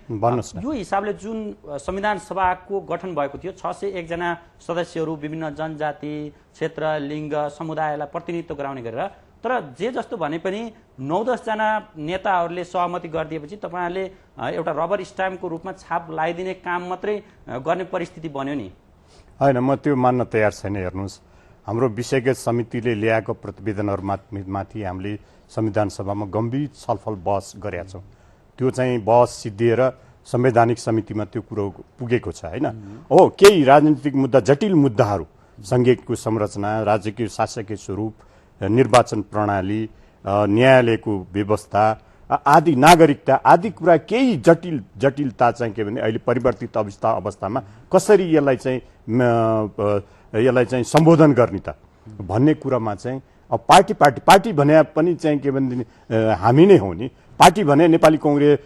यो हिसाबले जुन संविधान सभाको गठन भएको थियो 601 जना सदस्यहरू विभिन्न जनजाति क्षेत्र लिङ्ग समुदायलाई प्रतिनिधित्व गराउने गरेर, तर जे जस्तो भने पनि 9-10 जना नेताहरूले सहमति गरिदिएपछि तपाईँहरूले एउटा रबर स्ट्याम्पको रूपमा छाप लगाइदिने काम मात्रै गर्ने परिस्थिति बन्यो नि? होइन, म त्यो मान्न तयार छैन। हेर्नुहोस्, हाम्रो विषयगत समितिले ल्याएको प्रतिवेदनहरूमाथि हामीले संविधान सभामा गम्भीर छलफल बहस गरेका छौँ। त्यो चाहिँ बहस सिद्धिएर संवैधानिक समितिमा त्यो कुरो पुगेको छ होइन। हो, केही राजनीतिक मुद्दा, जटिल मुद्दाहरू, सङ्घीयको संरचना, राज्यको शासकीय स्वरूप, निर्वाचन प्रणाली, न्यायालयको व्यवस्था आदि, नागरिकता आदि कुरा केही जटिलता चाहिँ के भने अहिले परिवर्तित अवस्थामा कसरी यसलाई चाहिँ सम्बोधन गर्ने त भन्ने कुरामा चाहिँ अब पार्टी भने पनि चाहिँ के भने हामी नै हो नि। पार्टी भने नेपाली कांग्रेस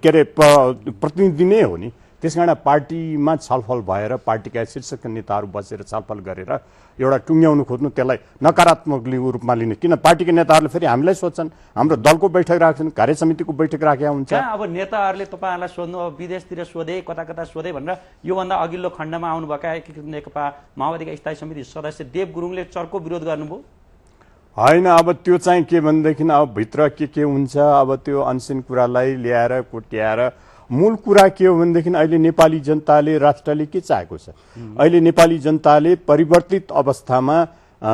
के अरे प्रतिनिधि नै हो नि। त्यसकारण पार्टीमा छलफल भएर पार्टीका शीर्षक नेताहरू बसेर छलफल गरेर एउटा टुङ्ग्याउनु खोज्नु, त्यसलाई नकारात्मक रूपमा लिने। किन पार्टीका नेताहरूले फेरि हामीलाई सोध्छन्, हाम्रो दलको बैठक राख्छन्, कार्य समितिको बैठक राखेका हुन्छ। अब नेताहरूले तपाईँहरूलाई सोध्नु, अब विदेशतिर सोधे, कता सोधे भनेर योभन्दा अघिल्लो खण्डमा आउनुभएका एकीकृत नेकपा माओवादीका स्थायी समिति सदस्य देव गुरुङले चर्को विरोध गर्नुभयो। होइन, अब त्यो चाहिँ के भनेदेखि अब भित्र के हुन्छ, अब त्यो अनसिन कुरालाई ल्याएर कोट्याएर मूल कुरा के हो भनेदेखि अहिले नेपाली जनताले, राष्ट्रले के चाहेको छ? अहिले नेपाली जनताले परिवर्तित अवस्थामा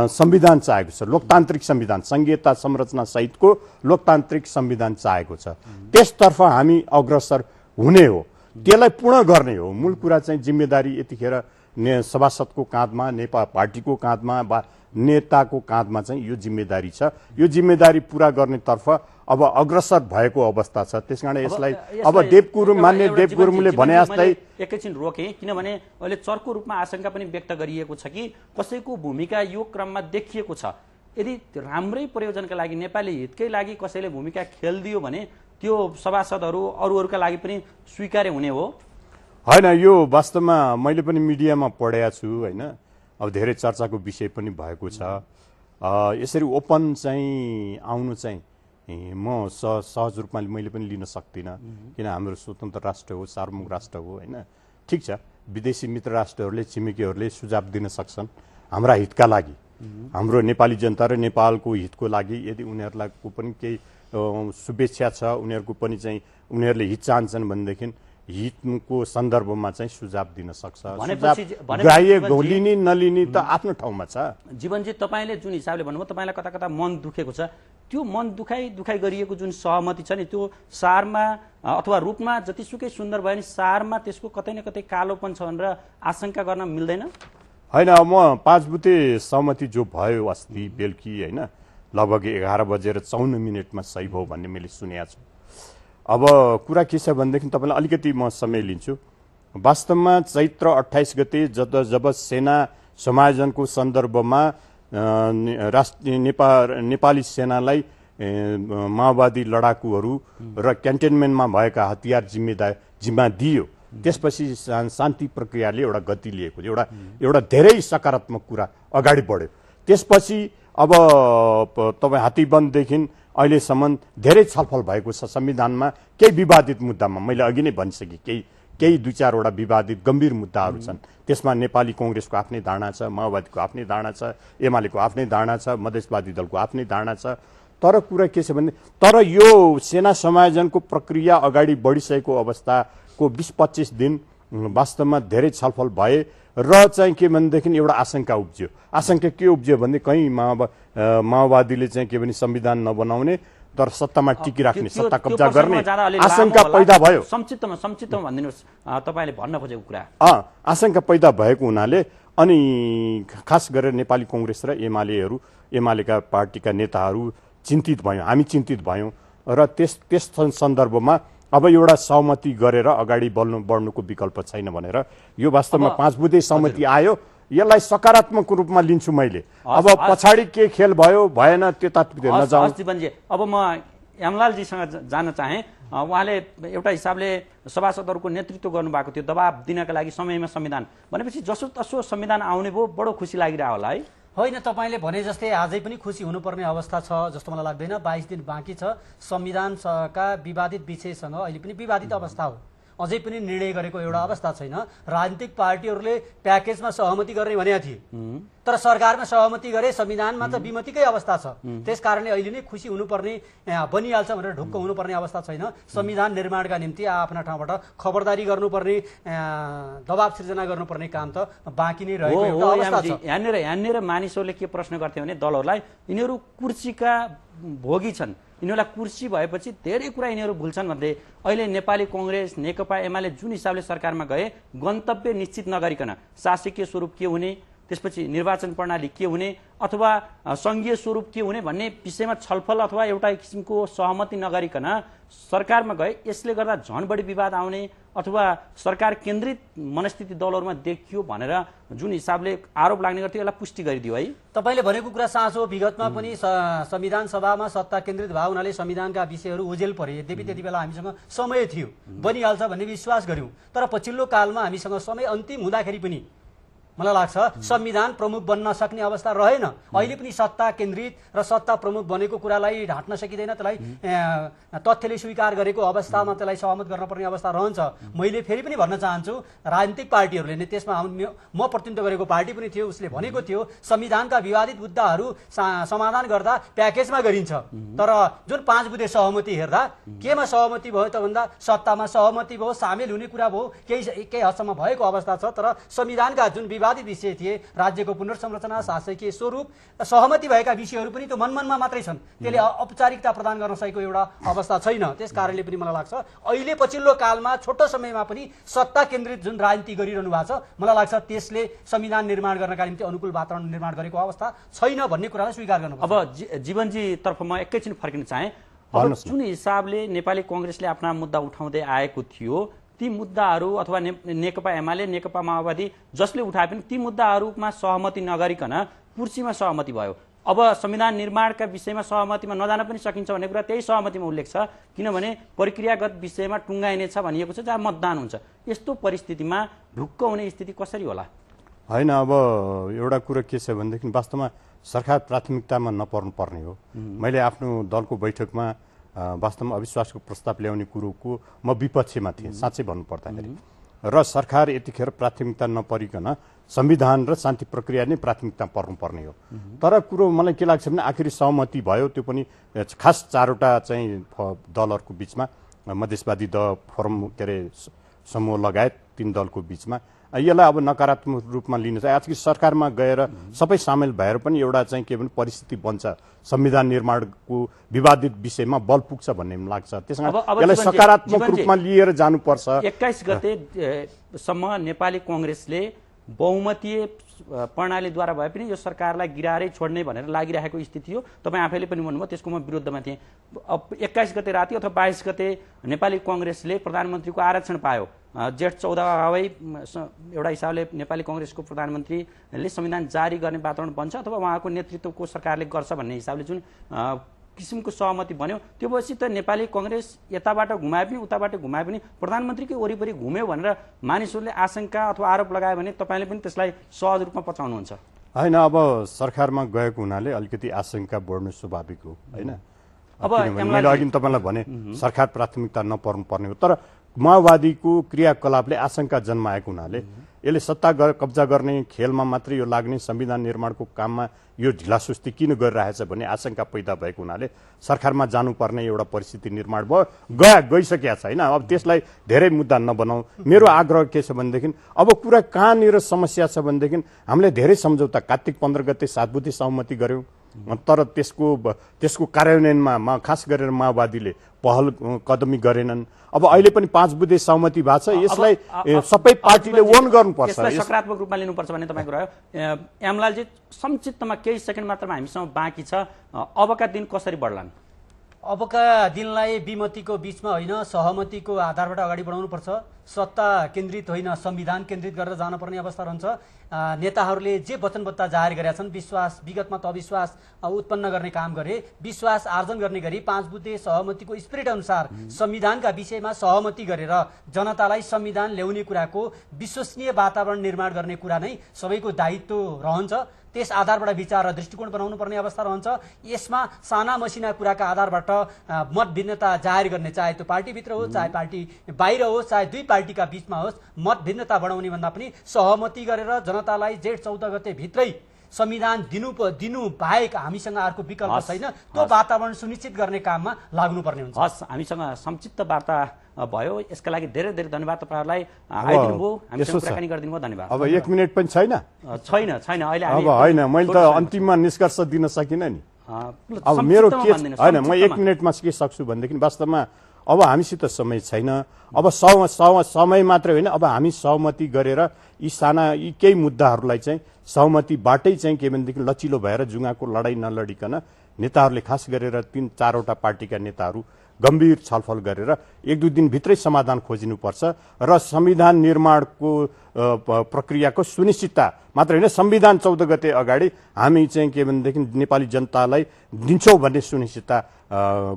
संविधान चाहेको छ, लोकतान्त्रिक संविधान, संघीयता संरचना सहितको लोकतान्त्रिक संविधान चाहेको छ। त्यसतर्फ हामी अग्रसर हुने हो, त्यसलाई पूर्ण गर्ने हो। मूल कुरा चाहिँ जिम्मेदारी यतिखेर सभासदको काँधमा, नेपाल पार्टीको काँधमा वा नेताको काँधमा चाहिँ यो जिम्मेदारी छ। यो जिम्मेदारी पूरा गर्नेतर्फ अब अग्रसर भएको अवस्था छ। त्यसकारण यसलाई अब मान्य देव गुरुङले भने जस्तै एकैछिन रोके, किनभने अहिले चर्को रूपमा आशंका पनि व्यक्त गरिएको छ कि कसैको भूमिका यो क्रममा देखिएको छ। यदि राम्रै प्रयोजनका लागि, नेपाली हितकै लागि कसैले भूमिका खेलिदियो भने त्यो सभासदहरू अरूहरूका लागि पनि स्वीकार्य हुने हो। होइन, यो वास्तवमा मैले पनि मिडियामा पढेको छु होइन। अब धेरै चर्चाको विषय पनि भएको छ। यसरी ओपन चाहिँ आउनु चाहिँ म सहज रूपमा मैले पनि लिन सक्दिनँ, किन हाम्रो स्वतन्त्र राष्ट्र हो, सार्वभौमिक राष्ट्र हो होइन। ठिक छ, विदेशी मित्र राष्ट्रहरूले, छिमेकीहरूले सुझाव दिन सक्छन् हाम्रा हितका लागि, हाम्रो नेपाली जनता र नेपालको हितको लागि। यदि उनीहरूलाई पनि केही शुभेच्छा छ, उनीहरूको पनि चाहिँ उनीहरूले हित चाहन्छन् भनेदेखि हितको सन्दर्भमा चाहिँ सुझाव दिन सक्छ। ग्राह्य लिने नलिने त आफ्नो ठाउँमा छ। जीवनजी, तपाईँले जुन हिसाबले भन्नुभयो, तपाईँलाई कता मन दुखेको छ, त्यो मन दुखाइ गरिएको जुन सहमति छ नि, त्यो सारमा अथवा रूपमा जतिसुकै सुन्दर भयो नि सारमा त्यसको कतै न कतै कालोपन छ भनेर आशंका गर्न मिल्दैन? होइन, म 5 बुँदे सहमति जो भयो अस्ति बेलुकी होइन, लगभग 11:54 सही भयो भन्ने मैले सुनेको छु। अब कुरा के छ भनेदेखि तपाईँलाई अलिकति म समय लिन्छु। वास्तवमा चैत्र 28 गते जब सेना समायोजनको सन्दर्भमा नेपाली सेनालाई माओवादी लडाकुहरू र क्यान्टोनमेन्टमा भएका हतियार जिम्मा दियो, त्यसपछि शान्ति प्रक्रियाले एउटा गति लिएको, एउटा धेरै सकारात्मक कुरा अगाडि बढ्यो। त्यसपछि अब तपाईँ हात्तीबन्ददेखि अहिलेसम्म धेरै छलफल भएको छ संविधानमा। केही विवादित मुद्दामा मैले अघि नै भनिसकेँ, केही 2-4 विवादित गम्भीर मुद्दाहरू छन्। त्यसमा नेपाली कङ्ग्रेसको आफ्नै धारणा छ, माओवादीको आफ्नै धारणा छ, एमालेको आफ्नै धारणा छ, मधेसवादी दलको आफ्नै धारणा छ। तर कुरा के छ भने तर यो सेना समायोजनको प्रक्रिया अगाडि बढिसकेको अवस्थाको 20-25 दिन वास्तवमा धेरै छलफल भए र चाहिँ के भनेदेखि एउटा आशंका उब्जियो। आशंका के उब्जियो भने कहीँ माओवादीले चाहिँ के भने संविधान नबनाउने तर सत्तामा टिकिराख्ने, सत्ता कब्जा गर्ने आशंका पैदा भयो। संक्षिप्तमा भनिदिनुहोस् तपाईँले भन्न खोजेको कुरा। आशंका पैदा भएको हुनाले अनि खास गरेर नेपाली कङ्ग्रेस र एमालेका पार्टीका नेताहरू चिन्तित भयौँ, हामी चिन्तित भयौँ र त्यस सन्दर्भमा अब एउटा सहमति गरेर अगाडि बढ्नुको विकल्प छैन भनेर यो वास्तवमा 5 बुँदे सहमति आयो। यसलाई सकारात्मक रूपमा लिन्छु मैले। अब पछाडि के खेल भयो भएन त्यतातिर नजाउँ। अब म यमलालजीसँग जान चाहे। उहाँले एउटा हिसाबले सभासदहरूको नेतृत्व गर्नुभएको थियो दबाब दिनका लागि समयमा संविधान भनेपछि जसो तसो संविधान आउने भयो, बडो खुसी लागिरह्यो होला है? होइन, तपाईँले भने जस्तै आजै पनि खुसी हुनुपर्ने अवस्था छ जस्तो मलाई लाग्दैन। 22 दिन बाँकी छ। संविधानका विवादित विषयसँग अहिले पनि विवादित अवस्था हो, अझै पनि निर्णय गरेको एउटा अवस्था छैन। राजनीतिक पार्टीहरूले प्याकेजमा सहमति गर्ने भनेका थिए, तर सरकारमा सहमति गरे, संविधानमा त विमतिकै अवस्था छ। त्यसकारणले अहिले नै खुसी हुनुपर्ने बनिहाल्छ भनेर ढुक्क हुनुपर्ने अवस्था छैन। संविधान निर्माणका निम्ति आफ्ना ठाउँबाट खबरदारी गर्नुपर्ने, दबाब सिर्जना गर्नुपर्ने काम त बाँकी नै रहेको एउटा अवस्था छ। यहाँनिर मानिसहरूले के प्रश्न गर्थे भने दलहरूलाई, यिनीहरू कुर्सीका भोगी छन्, यिनीहरूलाई कुर्सी भएपछि धेरै कुरा यिनीहरू भुल्छन् भन्दै अहिले नेपाली कङ्ग्रेस, नेकपा एमाले जुन हिसाबले सरकारमा गए गन्तव्य निश्चित नगरिकन शासकीय स्वरूप के हुने, त्यसपछि निर्वाचन प्रणाली के हुने अथवा सङ्घीय स्वरूप के हुने भन्ने विषयमा छलफल अथवा एउटा किसिमको सहमति नगरिकन सरकारमा गए। यसले गर्दा झन् बढी विवाद आउने अथवा सरकार केन्द्रित मनस्थिति दलहरूमा देखियो भनेर जुन हिसाबले आरोप लाग्ने गर्थ्यो यसलाई पुष्टि गरिदियो है? तपाईँले भनेको कुरा साँचो। विगतमा पनि संविधान सभामा सत्ता केन्द्रित भयो हुनाले संविधानका विषयहरू ओझेल परे। यद्यपि त्यति बेला हामीसँग समय थियो, बनिहाल्छ भन्ने विश्वास गऱ्यौँ। तर पछिल्लो कालमा हामीसँग समय अन्तिम हुँदाखेरि पनि मलाई लाग्छ संविधान प्रमुख बन्न सक्ने अवस्था रहेन। अहिले पनि सत्ता केन्द्रित र सत्ता प्रमुख बनेको कुरालाई ढाँट्न सकिँदैन, त्यसलाई तथ्यले स्वीकार गरेको अवस्थामा त्यसलाई सहमत गर्नुपर्ने अवस्था रहन्छ। मैले फेरि पनि भन्न चाहन्छु, राजनीतिक पार्टीहरूले नै, त्यसमा म प्रतिनिधित्व गरेको पार्टी पनि थियो, उसले भनेको थियो संविधानका विवादित मुद्दाहरू समाधान गर्दा प्याकेजमा गरिन्छ। तर जुन 5 बुँदे सहमति हेर्दा केमा सहमति भयो त भन्दा सत्तामा सहमति भयो, सामेल हुने कुरा भयो, केही हदसम्म भएको अवस्था छ। तर संविधानका जुन विवादित विषय थिए, राज्यको पुनर्संरचना, शासकीय स्वरूप, सहमति भएका विषयहरू पनि त्यो मनमनमा मात्रै छन्। त्यसले औपचारिकता प्रदान गर्न सकेको एउटा अवस्था छैन। त्यस कारणले पनि मलाई लाग्छ अहिले पछिल्लो कालमा छोटो समयमा पनि सत्ता केन्द्रित जुन राजनीति गरिरहनु भएको छ, मलाई लाग्छ त्यसले संविधान निर्माण गर्नका निम्ति अनुकूल वातावरण निर्माण गरेको अवस्था छैन भन्ने कुरालाई स्वीकार गर्नु। अब जीवनजी तर्फ म एकैछिन फर्किन चाहे। अब जुन हिसाबले नेपाली कङ्ग्रेसले आफ्ना मुद्दा उठाउँदै आएको थियो, ती मुद्दाहरू अथवा नेकपा एमाले, नेकपा माओवादी जसले उठाए पनि ती मुद्दाहरूमा सहमति नगरिकन कुर्सीमा सहमति भयो। अब संविधान निर्माणका विषयमा सहमतिमा नजान पनि सकिन्छ भन्ने कुरा त्यही सहमतिमा उल्लेख छ, किनभने प्रक्रियागत विषयमा टुङ्गाइनेछ भनिएको छ जहाँ मतदान हुन्छ। यस्तो परिस्थितिमा ढुक्क हुने स्थिति कसरी होला? होइन, अब एउटा कुरा के छ भनेदेखि वास्तवमा सरकार प्राथमिकतामा नपर्नु पर्ने हो। मैले आफ्नो दलको बैठकमा वास्तवमा अविश्वासको प्रस्ताव ल्याउने कुरोको म विपक्षमा थिएँ साँच्चै भन्नुपर्दाखेरि, र सरकार यतिखेर प्राथमिकता नपरिकन संविधान र शान्ति प्रक्रिया नै प्राथमिकता पर्नुपर्ने हो। तर कुरो मलाई के लाग्छ भने आखिरी सहमति भयो, त्यो पनि खास 4वटा चाहिँ दलहरूको बिचमा, मधेसवादी फोरम के अरे समूह लगायत 3 दलको बिचमा। यसलाई अब नकारात्मक रूपमा लिनु चाहिँ आजको सरकारमा गएर सबै सामेल भएर पनि एउटा चाहिँ के भने परिस्थिति बन्छ, संविधान निर्माणको विवादित विषयमा बल पुग्छ भन्ने लाग्छ। त्यसमा यसलाई सकारात्मक रूपमा लिएर जानुपर्छ। 21 गतेसम्म नेपाली कङ्ग्रेसले बहुमतीय प्रणालीद्वारा भए पनि यो सरकारलाई गिराएरै छोड्ने भनेर लागिरहेको स्थिति हो। तपाईँ आफैले पनि भन्नुभयो, त्यसको म विरुद्धमा थिएँ। अब 21 गते राति अथवा 22 गते नेपाली कङ्ग्रेसले प्रधानमन्त्रीको आरक्षण पायो। जेठ 14 एउटा हिसाबले नेपाली कङ्ग्रेसको प्रधानमन्त्रीले संविधान जारी गर्ने वातावरण बन्छ अथवा उहाँको नेतृत्वको सरकारले गर्छ भन्ने हिसाबले जुन किसिमको सहमति बन्यो, त्यो पछि त नेपाली कङ्ग्रेस यताबाट घुमाए पनि उताबाट घुमाए पनि प्रधानमन्त्रीकै वरिपरि घुम्यो भनेर मानिसहरूले आशंका अथवा आरोप लगायो भने तपाईँले पनि त्यसलाई सहज रूपमा पचाउनुहुन्छ? होइन, अब सरकारमा गएको हुनाले अलिकति आशंका बढ्नु स्वाभाविक हो होइन। अब मैले अघि तपाईँलाई भने सरकार प्राथमिकता नपर्नु पर्ने हो, तर माओवादीको क्रियाकलापले आशंका जन्माएको हुनाले यसले सत्ता कब्जा गर्ने खेलमा मात्रै यो लाग्ने, संविधान निर्माणको काममा यो ढिलासुस्ती किन गरिरहेछ भन्ने आशंका पैदा भएको हुनाले सरकारमा जानुपर्ने एउटा परिस्थिति निर्माण भयो, गइसकेका छैन। अब त्यसलाई धेरै मुद्दा नबनाऊ। मेरो आग्रह के छ भनेदेखि अब कुरा कहाँनिर समस्या छ भनेदेखि हामीले धेरै सम्झौता कार्तिक 15 गते 7 बुँदे सहमति गर्यौं, तर त्यसको कार्यान्वयनमा खास गरेर माओवादीले पहल कदमी गरेनन्। अब अहिले पनि 5 बुँदे सहमति भएको छ, यसलाई सबै पार्टीले ओन गर्नुपर्छ, यसलाई सकारात्मक रूपमा लिनुपर्छ भन्ने तपाईँको रह्यो। एमलालजी, संक्षिप्तमा केही सेकेन्ड मात्रमा हामीसँग बाँकी छ, अबका दिन कसरी बढ्लान्? अबका दिनलाई विमतिको बीचमा होइन, सहमतिको आधारबाट अगाडि बढाउनुपर्छ। सत्ता केन्द्रित होइन, संविधान केन्द्रित गरेर जानुपर्ने अवस्था रहन्छ। नेताहरूले जे वचनबद्धता जाहेर गरेका छन्, विश्वास, विगतमा त अविश्वास उत्पन्न गर्ने काम गरे, विश्वास आर्जन गर्ने गरी 5 बुँदे सहमतिको स्पिरिट अनुसार संविधानका विषयमा सहमति गरेर जनतालाई संविधान ल्याउने कुराको विश्वसनीय वातावरण निर्माण गर्ने कुरा नै सबैको दायित्व रहन्छ। त्यस आधारबाट विचार र दृष्टिकोण बनाउनु पर्ने अवस्था रहन्छ। यसमा साना मसिना कुराका आधारबाट मत भिन्नता जाहेर गर्ने, चाहे त्यो पार्टीभित्र होस्, चाहे पार्टी बाहिर होस्, चाहे दुई पार्टीका बीचमा होस्, मत भिन्नता बढाउने भन्दा पनि सहमति गरेर जनतालाई जेठ 14 गते भित्रै संविधान दिनु बाहेक हामीसँग अर्को विकल्प छैन, त्यो वातावरण सुनिश्चित गर्ने काममा लाग्नुपर्ने हुन्छ। हस्, हामीसँग संक्षिप्त वार्ता भयो, यसका लागि धेरै धेरै धन्यवाद। तपाईँहरूलाई आइदिनुभयो, हामीसँग कुराकानी गरिदिनु भयो, धन्यवाद। अब 1 मिनेट पनि छैन अहिले अब होइन, मैले त अन्तिममा निष्कर्ष दिन सकिनँ नि। अब मेरो के होइन, म 1 मिनेटमा के सक्छु भनेदेखि वास्तवमा अब हामीसित समय छैन। अब समय मात्रै होइन, अब हामी सहमति गरेर यी केही मुद्दाहरूलाई चाहिँ सहमतिबाटै चाहिँ के भनेदेखि लचिलो भएर जुङ्गाको लडाईँ नलडिकन नेताहरूले खास गरेर 3-4वटा पार्टीका नेताहरू गम्भीर छलफल गरेर 1-2 दिनभित्रै समाधान खोजिनुपर्छ र संविधान निर्माणको प्रक्रियाको सुनिश्चितता मात्र होइन, संविधान 14 गते अगाडि हामी चाहिँ के भनेदेखि नेपाली जनतालाई दिन्छौँ भन्ने सुनिश्चितता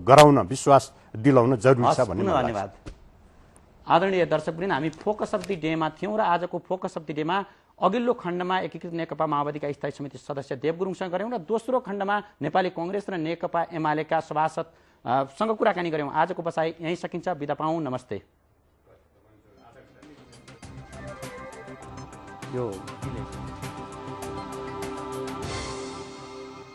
गराउन, विश्वास दिलाउन जरुरी छ भन्ने मलाई लाग्छ। धन्यवाद। आदरणीय दर्शकवृन्द, हामी फोकस अफ द डेमा थियौँ र आजको फोकस अफ द डेमा अघिल्लो खण्डमा एकीकृत नेकपा माओवादीका स्थायी समिति सदस्य देव गुरुङसँग गऱ्यौँ र दोस्रो खण्डमा नेपाली कांग्रेस र नेकपा एमालेका सभासदसँग कुराकानी गऱ्यौँ। आजको बसाइ यहीँ सकिन्छ, बिदा पाऊँ, नमस्ते।